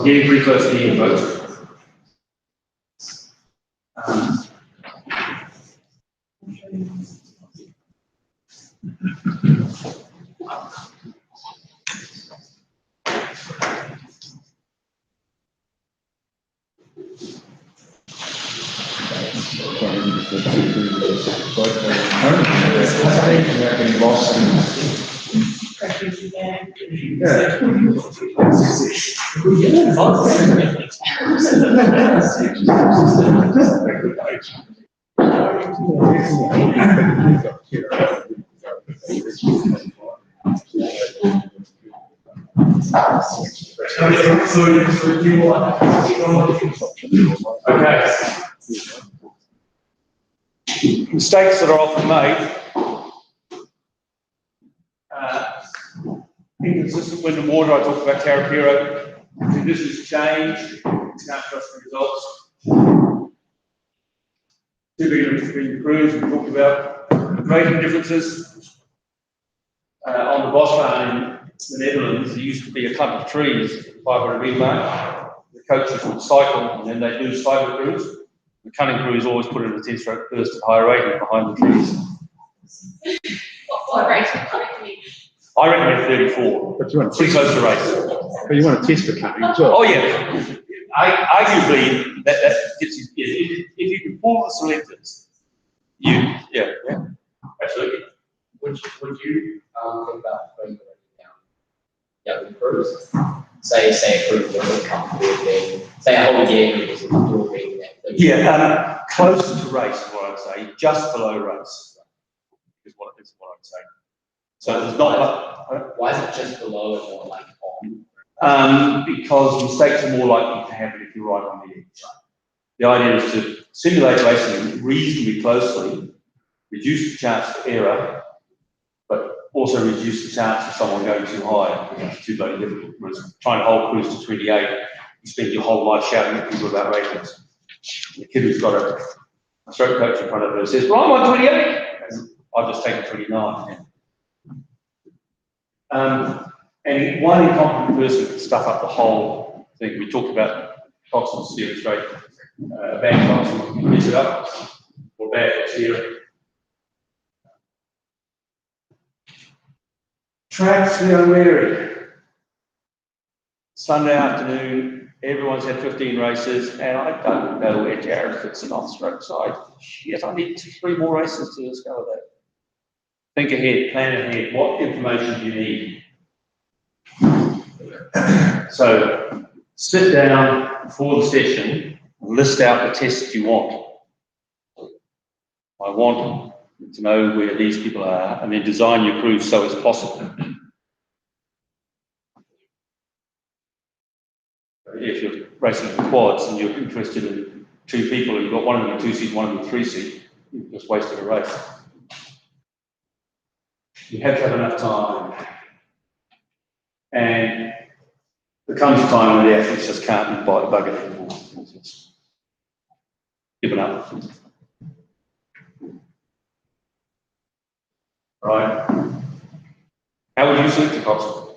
getting pretty close to the end, folks. Okay. Mistakes that are often made. Inconsistent wind and water, I talked about Carapiro. Conditions change, can't trust the results. Too big a difference between the crews, we talked about rating differences. On the Bosbaan in the Netherlands, there used to be a clump of trees, 500 metre mark. The coaches would cycle and then they'd lose cycle crews. The cunning crews always put in a 10-stroke burst at higher rating behind the trees. What rating? I recommend 34. But you want to Pretty close to race. But you want to test the cutting as well. Oh yeah. Arguably that gets you. If you can pull the selectors, yeah, absolutely. Would you think about putting young crews? Say a crew wasn't comfortable with being, say a whole year group wasn't comfortable being there. Yeah, closer to race is what I'd say, just below race is what I'd say. So there's not. Why is it just below and not like on? Because mistakes are more likely to happen if you're right on the edge. The idea is to simulate racing reasonably closely, reduce the chance of error, but also reduce the chance of someone going too high, because it's too bloody difficult. Whereas trying to hold crews to 28, you spend your whole life shouting at people about ratings. The kid who's got a stroke coach in front of her says, well, I'm on 28, and I've just taken 29. And one incompetent person can stuff up the whole thing. We talked about Coxon steering straight. A bad Coxon can mess it up, or bad steering. Tracks we are weary. Sunday afternoon, everyone's had 15 races, and I don't know where Jared fits in off stroke side. Shit, I need 3 more races to discover that. Think ahead, plan ahead. What information do you need? So sit down before the session, list out the tests you want. I want to know where these people are, and then design your crew so it's possible. If you're racing in quads and you're interested in 2 people, and you've got one of them in 2-seat, one of them in 3-seat, you've just wasted a race. You have to have enough time. And there comes a time when the athletes just can't be buggered anymore. It's just given up. Right. How would you select a coxswain?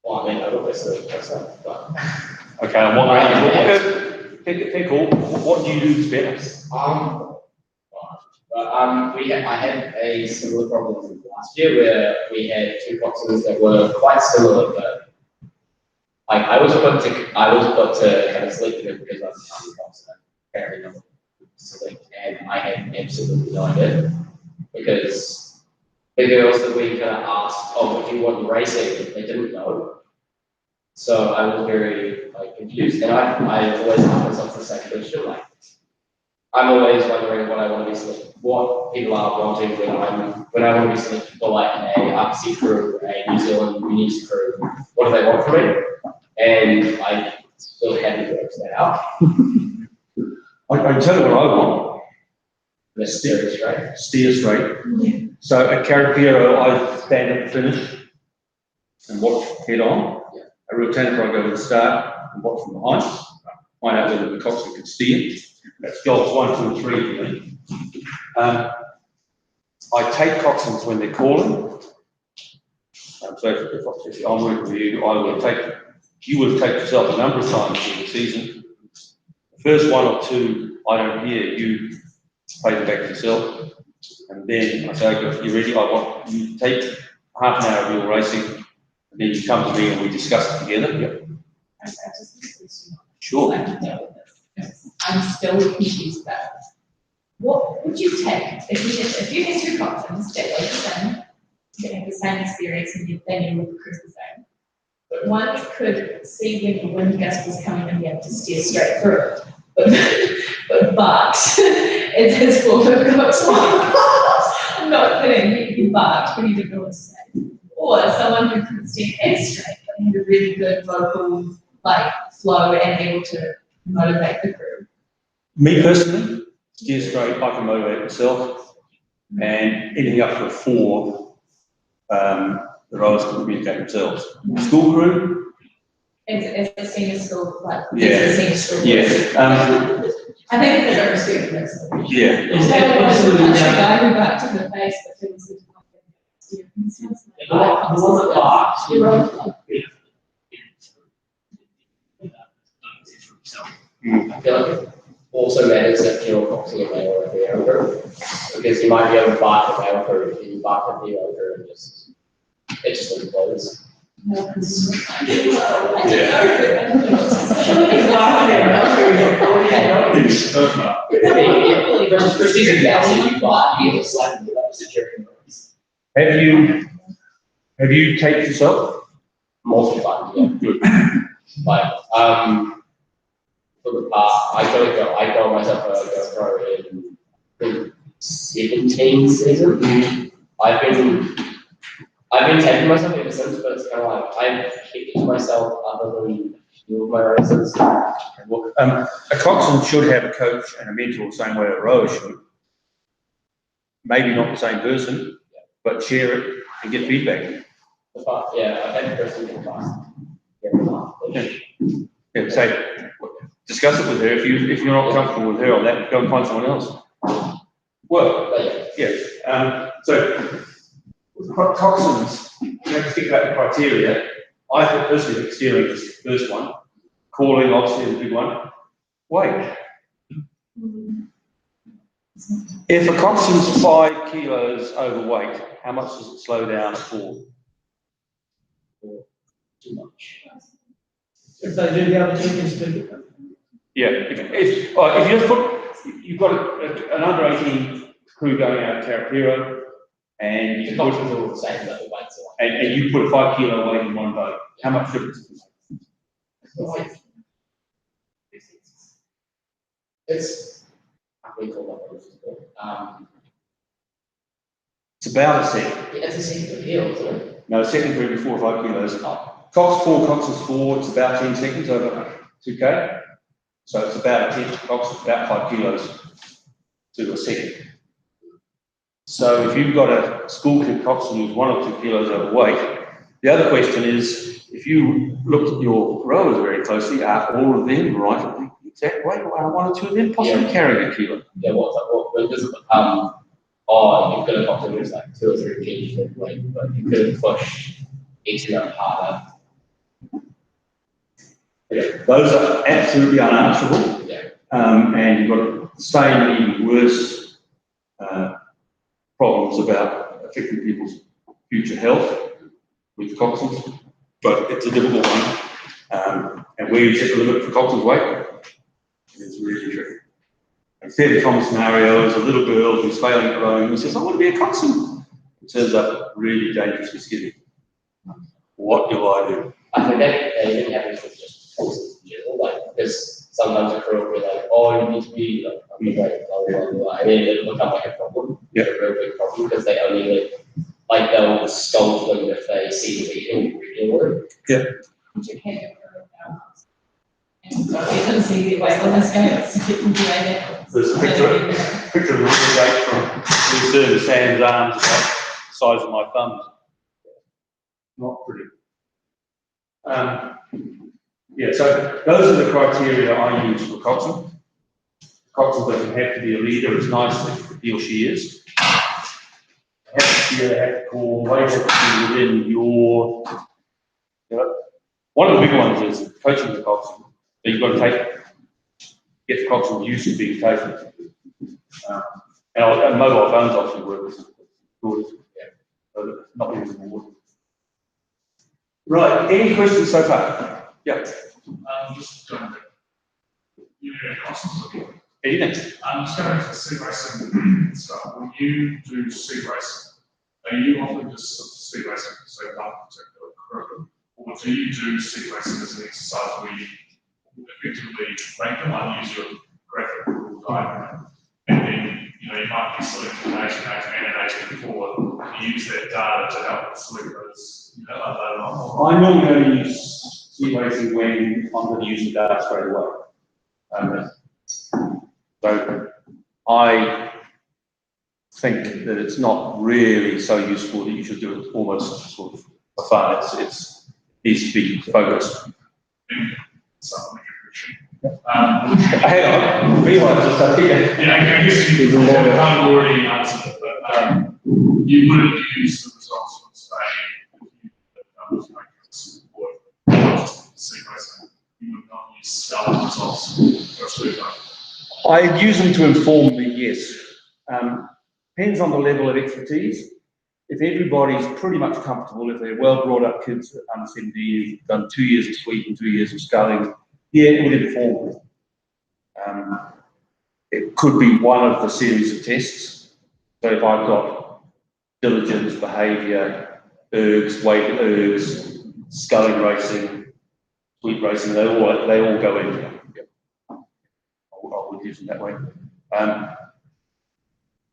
Well, I mean, I always say myself, but. Okay, and what round? Pick all. What do you do better? I had a similar problem last year where we had 2 coxswains that were quite similar, but like I was put to kind of select them because I'm a coxswain, apparently not select, and I had absolutely no idea because the girls that we kind of asked, oh, what do you want in racing? They didn't know. So I was very confused, and I always ask myself the same question, like I'm always wondering what I want to be selected, what people are wanting when I want to be selected for like a RPC crew, a New Zealand Unis crew. What do they want from me? And I still haven't worked that out. I can tell you what I want. Steer straight. Steer straight. Yeah. So at Carapiro, I stand at the finish and watch head on. Yeah. At Rutenaka, I go to the start and watch from behind. Find out whether the coxswain can steer. That's jobs 1, 2, and 3 for me. I take coxswains when they're calling. So if I'm working with you, you would have taken yourself a number of times in the season. The first 1 or 2, I don't hear, you play them back yourself. And then I say, okay, if you're ready, I want you to take half an hour of your racing, and then you come to me and we discuss it together. Yep. Sure. I'm still confused about it. What would you take if you had 2 coxswains that were the same, getting the same experience, and then you would recruit the same? But one could see when the wind gust was coming and be able to steer straight through it. But it's his fault of coxswain. I'm not kidding, he barked, but he didn't know what to say. Or someone who couldn't steer head straight, but had a really good vocal flow and able to motivate the crew. Me personally, steer straight, I can motivate myself, and anything up to a 4, the rowers can communicate themselves. School crew? It's a senior school, Yeah. it's a senior school. Yeah. I think it's a very student mix. Yeah. It's absolutely The down. guy who backed in the face, but he was The one that barks, You're right. I feel like it also matters if you're boxing a male or a female crew, because you might be able to bark at a male crew if you bark at a female crew and it just explodes. Christie's example, you bark, you just slap them without security noise. Have you taped yourself? Multiple times, yeah. Good. But for the past, I got myself a GoPro in the 17 season. I've been taping myself ever since, but it's kind of like I've kept it to myself other than a few of my races. A coxswain should have a coach and a mentor the same way a rower should. Maybe not the same person, but share it and get feedback. Yeah, I've had Kristen in the past. Yeah, say, discuss it with her. If you're not comfortable with her on that, go and find someone else. Well, yeah. So with coxswains, you have to think about the criteria. I think personally steering is the first one. Calling, obviously, is the big one. Weight. If a coxswain's 5 kilos overweight, how much does it slow down at 4? Too much. If they do the other team is good. Yeah, if you've got an under 18 crew going out of Carapiro, and The you coxswains are all the same, but the weights are and you put a 5 kilo weight in one boat, how much difference does it make? It's we call that what it's called. It's about a second. It's a second appeal, isn't it? No, second for every 4 or 5 kilos. Cox 4, Cox is 4, it's about 10 seconds over 2K. So it's about a 10, Cox is about 5 kilos to a second. So if you've got a school kid coxswain who's 1 or 2 kilos overweight, the other question is, if you looked at your rowers very closely, are all of them right at the exact weight, or are 1 or 2 of them possibly carrying a kilo? Yeah, when does it become, oh, you've got a coxswain who's like 2 or 3 kgs overweight, but you could push X amount harder. Yeah, those are absolutely unanswerable. Yeah. And you've got the same and even worse problems about affecting people's future health with coxswains, but it's a difficult one. And where you set the limit for coxswain's weight is really tricky. A fairly common scenario is a little girl who's failing at rowing who says, I want to be a coxswain. It turns up really dangerously skinny. What do I do? I think that they didn't have it with just horses in general, like, because sometimes a crew will be like, oh, you need to be like, underweight, blah, blah, blah, and then it'll become like a problem. Yeah. A real big problem, because they only like they'll scold them if they see the regular. Yeah. Put your head over now. And so you can see the weight on the scales, you can do that. There's a picture of a real weight from Lucerne, Sam's arms about the size of my thumbs. Not pretty. Yeah, so those are the criteria I use for coxswain. Coxswain doesn't have to be a leader, it's nice if he or she is. They have to steer, they have to call, they have to be within your. One of the big ones is coaching the coxswain. So you've got to get the coxswain used to being taken. And mobile phones obviously work good. Yeah. Not using the water. Right, any questions so far? Yeah. Just going back. You know, costs. Anything? I'm just going to sea racing stuff. When you do sea racing, are you often just sea racing for say one particular crew, or do you do sea racing as an exercise where you effectively rank them? I use your graphical diagram, and then you might be selecting an 18, and 84. You use that data to help select those. I normally only use sea racing when I'm going to use the data straight away. So I think that it's not really so useful that you should do it almost sort of for fun. It needs to be focused. Hang on, realize this, I think. Yeah, I guess you have already answered it, but you wouldn't use the results from say, you would not use Scala results for a sleeper. I use them to inform me, yes. Depends on the level of expertise. If everybody's pretty much comfortable, if they're well brought up kids under 17, done 2 years of sweep and 2 years of sculling, yeah, it would inform them. It could be one of the series of tests. So if I've got diligence, behaviour, ergs, weight ergs, sculling racing, sweep racing, they all go in. I would use them that way.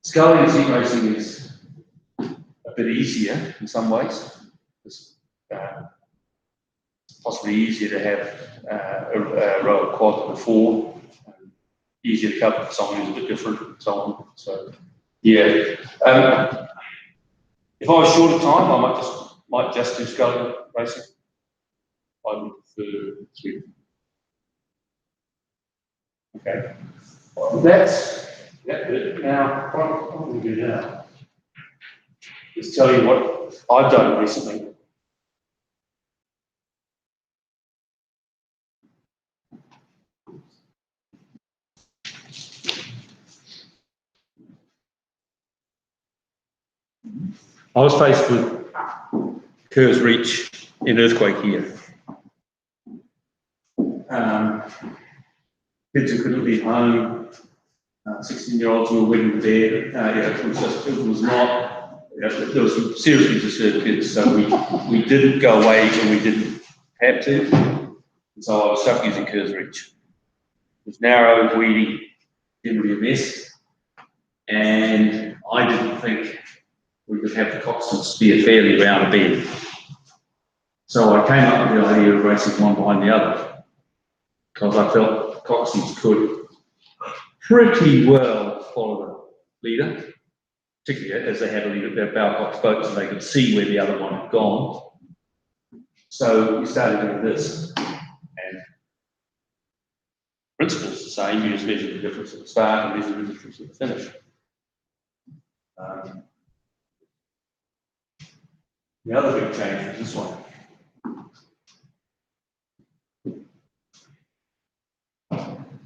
Sculling and sweep racing is a bit easier in some ways. It's possibly easier to have a row of quad than 4. Easier to cover for someone who's a bit different and so on. So, yeah. If I was short of time, I might just do sculling racing. I would prefer sweep. Okay. Well, that's it. Now, what will we do now? Just tell you what I've done recently. I was faced with Kerr's Reach in earthquake here. Kids who couldn't leave home, 16-year-olds who were waiting there. It was not, there was some seriously disturbed kids, so we didn't go away when we didn't have to. And so I was stuck using Kerr's Reach. It was narrow, weedy, generally a mess. And I didn't think we could have the Coxons steer fairly round a bend. So I came up with the idea of racing one behind the other, because I felt Coxons could pretty well follow the leader, particularly as they had a lead at their Bowcox boats and they could see where the other one had gone. So we started doing this, and the principle is the same. You just measure the difference at the start and measure the difference at the finish. The other big change was this one.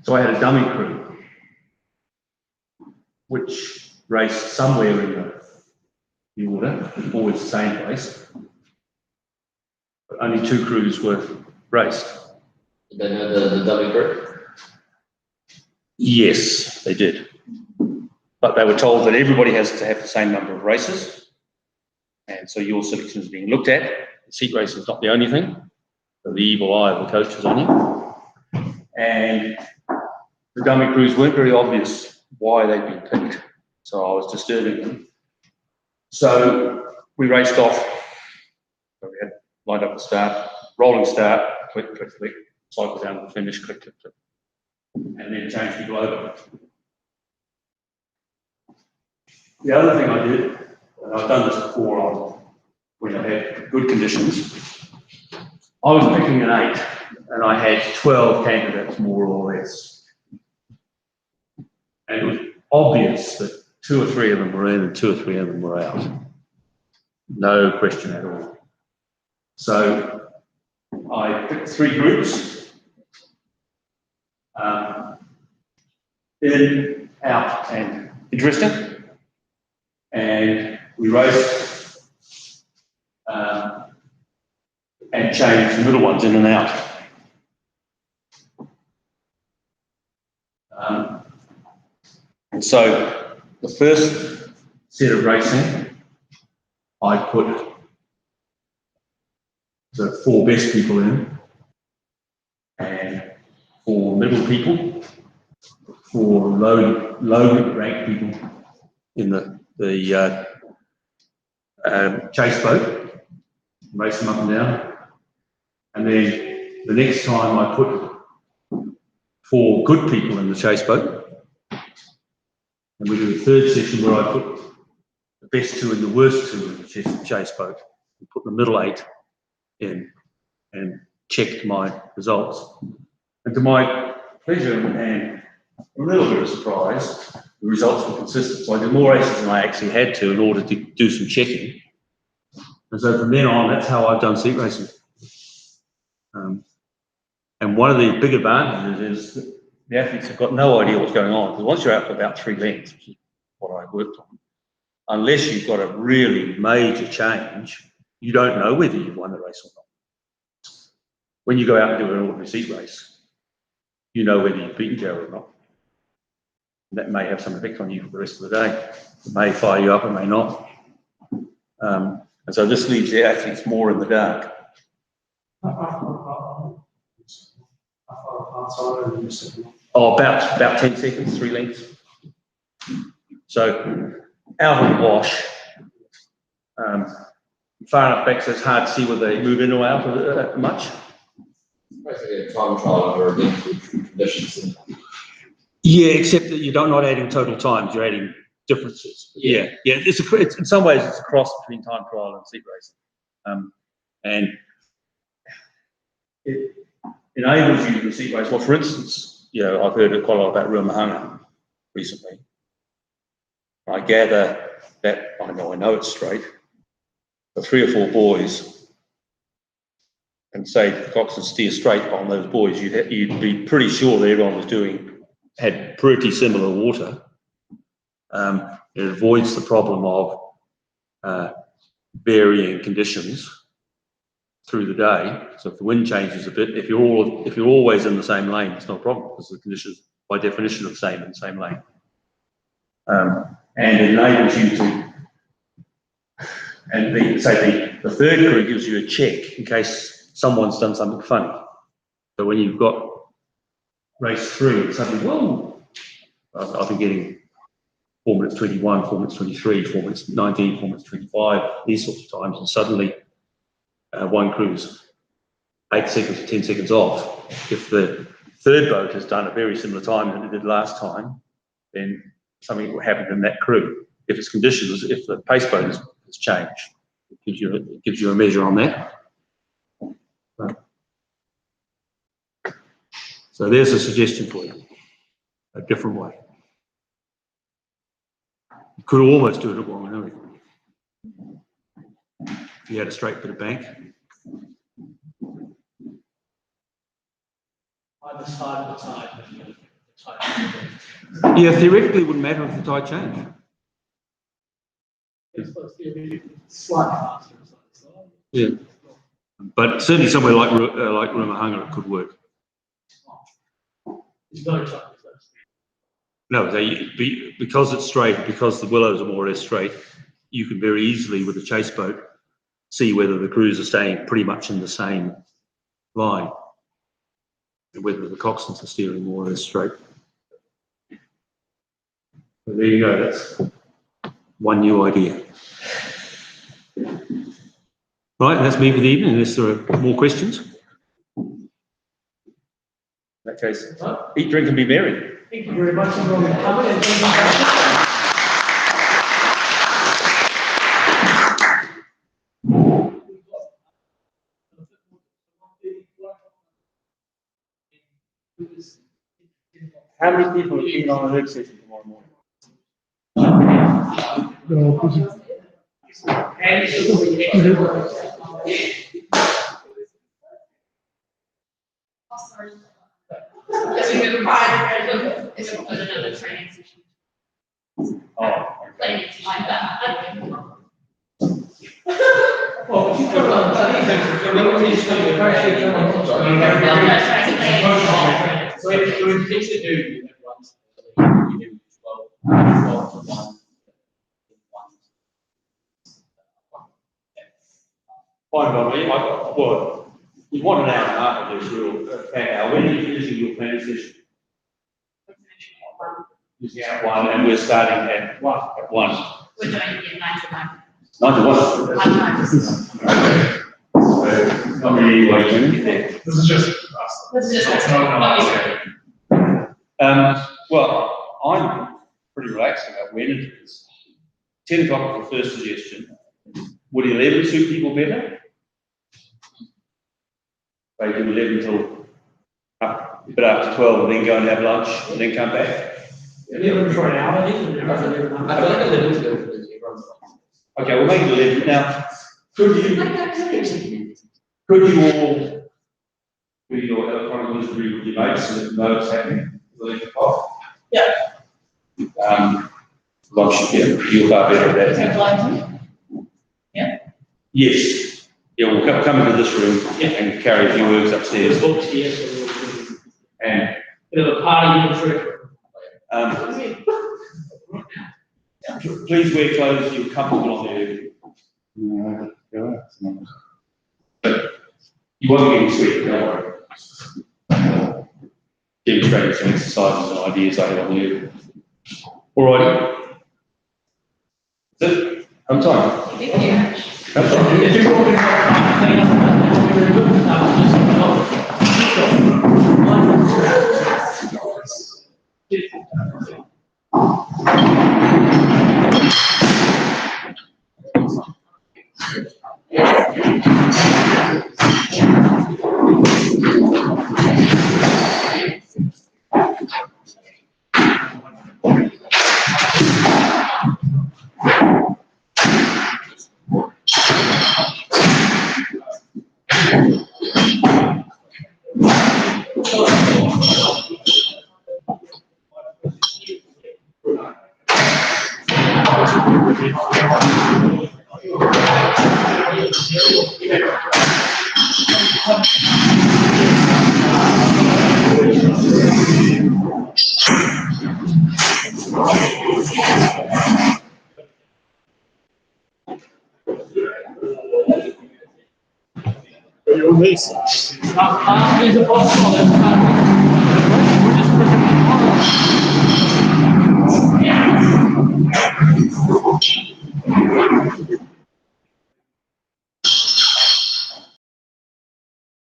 So I had a dummy crew, which raced somewhere in the order, always the same place. But only 2 crews were raced. Did they know the dummy group? Yes, they did. But they were told that everybody has to have the same number of races. And so your selection is being looked at. The seat race is not the only thing. So the evil eye of the coach is on you. And the dummy crews weren't very obvious why they'd been picked. So I was disturbing them. So we raced off. So we had lined up the start, rolling start, click, click, click, cycle down to the finish, click, click, click. And then change people over. The other thing I did, and I've done this before when I had good conditions, I was picking an 8 and I had 12 candidates more or less. And it was obvious that 2 or 3 of them were in and 2 or 3 of them were out. No question at all. So I picked 3 groups. In, out, and interesting. And we raced and changed the middle ones in and out. And so the first set of racing, I put the 4 best people in, and 4 middle people, 4 low ranked people in the chase boat, race them up and down. And then the next time I put 4 good people in the chase boat. And we do a third session where I put the best 2 and the worst 2 in the chase boat, and put the middle 8 in and checked my results. And to my pleasure and a little bit of surprise, the results were consistent. So I did more races than I actually had to in order to do some checking. And so from then on, that's how I've done seat racing. And one of the big advantages is that the athletes have got no idea what's going on. Because once you're out for about 3 lengths, which is what I worked on, unless you've got a really major change, you don't know whether you've won the race or not. When you go out and do an ordinary seat race, you know whether you've beaten Joe or not. That may have some effect on you for the rest of the day. It may fire you up, it may not. And so this leaves the athletes more in the dark. Oh, about 10 seconds, 3 lengths. So out of the wash, far enough back so it's hard to see whether they move in or out of it much. Basically a time trial over conditions. Yeah, except that you're not adding total times, you're adding differences. Yeah. It's in some ways it's a cross between time trial and seat racing. And it enables you to seat race. Well, for instance, I've heard quite a lot about Ruamahanga recently. I gather that, I know it's straight, but 3 or 4 boys, and say the Coxons steer straight on those boys, you'd be pretty sure that everyone had pretty similar water. It avoids the problem of varying conditions through the day. So if the wind changes a bit, if you're always in the same lane, it's not a problem because the conditions by definition are the same in the same lane. And it enables you to, and the third crew gives you a check in case someone's done something funny. So when you've got race 3, suddenly, whoa, I've been getting 4 minutes 21, 4 minutes 23, 4 minutes 19, 4 minutes 25, these sorts of times, and suddenly one crew's 8 seconds or 10 seconds off. If the third boat has done a very similar time that it did last time, then something will happen in that crew. If it's conditions, if the pace boat has changed, it gives you a measure on that. So there's a suggestion for you, a different way. You could almost do it at Wanganui. If you had a straight bit of bank. Either side of the tide, the tide. Yeah, theoretically, it wouldn't matter if the tide changed. It's supposed to be slightly faster. Yeah. But certainly somewhere like Rumahanga, it could work. There's no time. No, because it's straight, because the willows are more or less straight, you can very easily, with a chase boat, see whether the crews are staying pretty much in the same line, and whether the coxswains are steering more or less straight. So there you go, that's one new idea. Right, that's me for the evening, unless there are more questions. In that case, eat, drink and be merry. Thank you very much, everyone, for coming, and thank you. How many people are keen on an herb session tomorrow morning? It's another training session. Oh, Like that. Well, you've got so if you fix it, do fine, by me. Well, you want an hour and a half of this real hour. When are you finishing your planning session? Yeah, 1, and we're starting at 1. At 1. We're doing it 9 to 1. 9 to 1. Not really waiting. This is just us. This is just. It's not Well, I'm pretty relaxed about when it is. 10 o'clock was the first suggestion. Would 11 suit people better? They do 11 till a bit after 12, and then go and have lunch, and then come back. 11 for an hour, I think. Okay, we'll make it 11. Now, could you all do your electronic delivery with your mates so that you know what's happening? 11 o'clock? Yeah. Lunch, yeah, you're far better at that. Yeah. Yes. Yeah, we'll come into this room and carry a few works upstairs. Books here, so And we'll have a party in the trip. please wear clothes you're comfortable on there. But you won't be getting sweaty, don't worry. Demonstrating some exercises and ideas I have on you. All right. That's it. I'm time. Thank you. That's right. If you're walking around, very good. There's a box on it.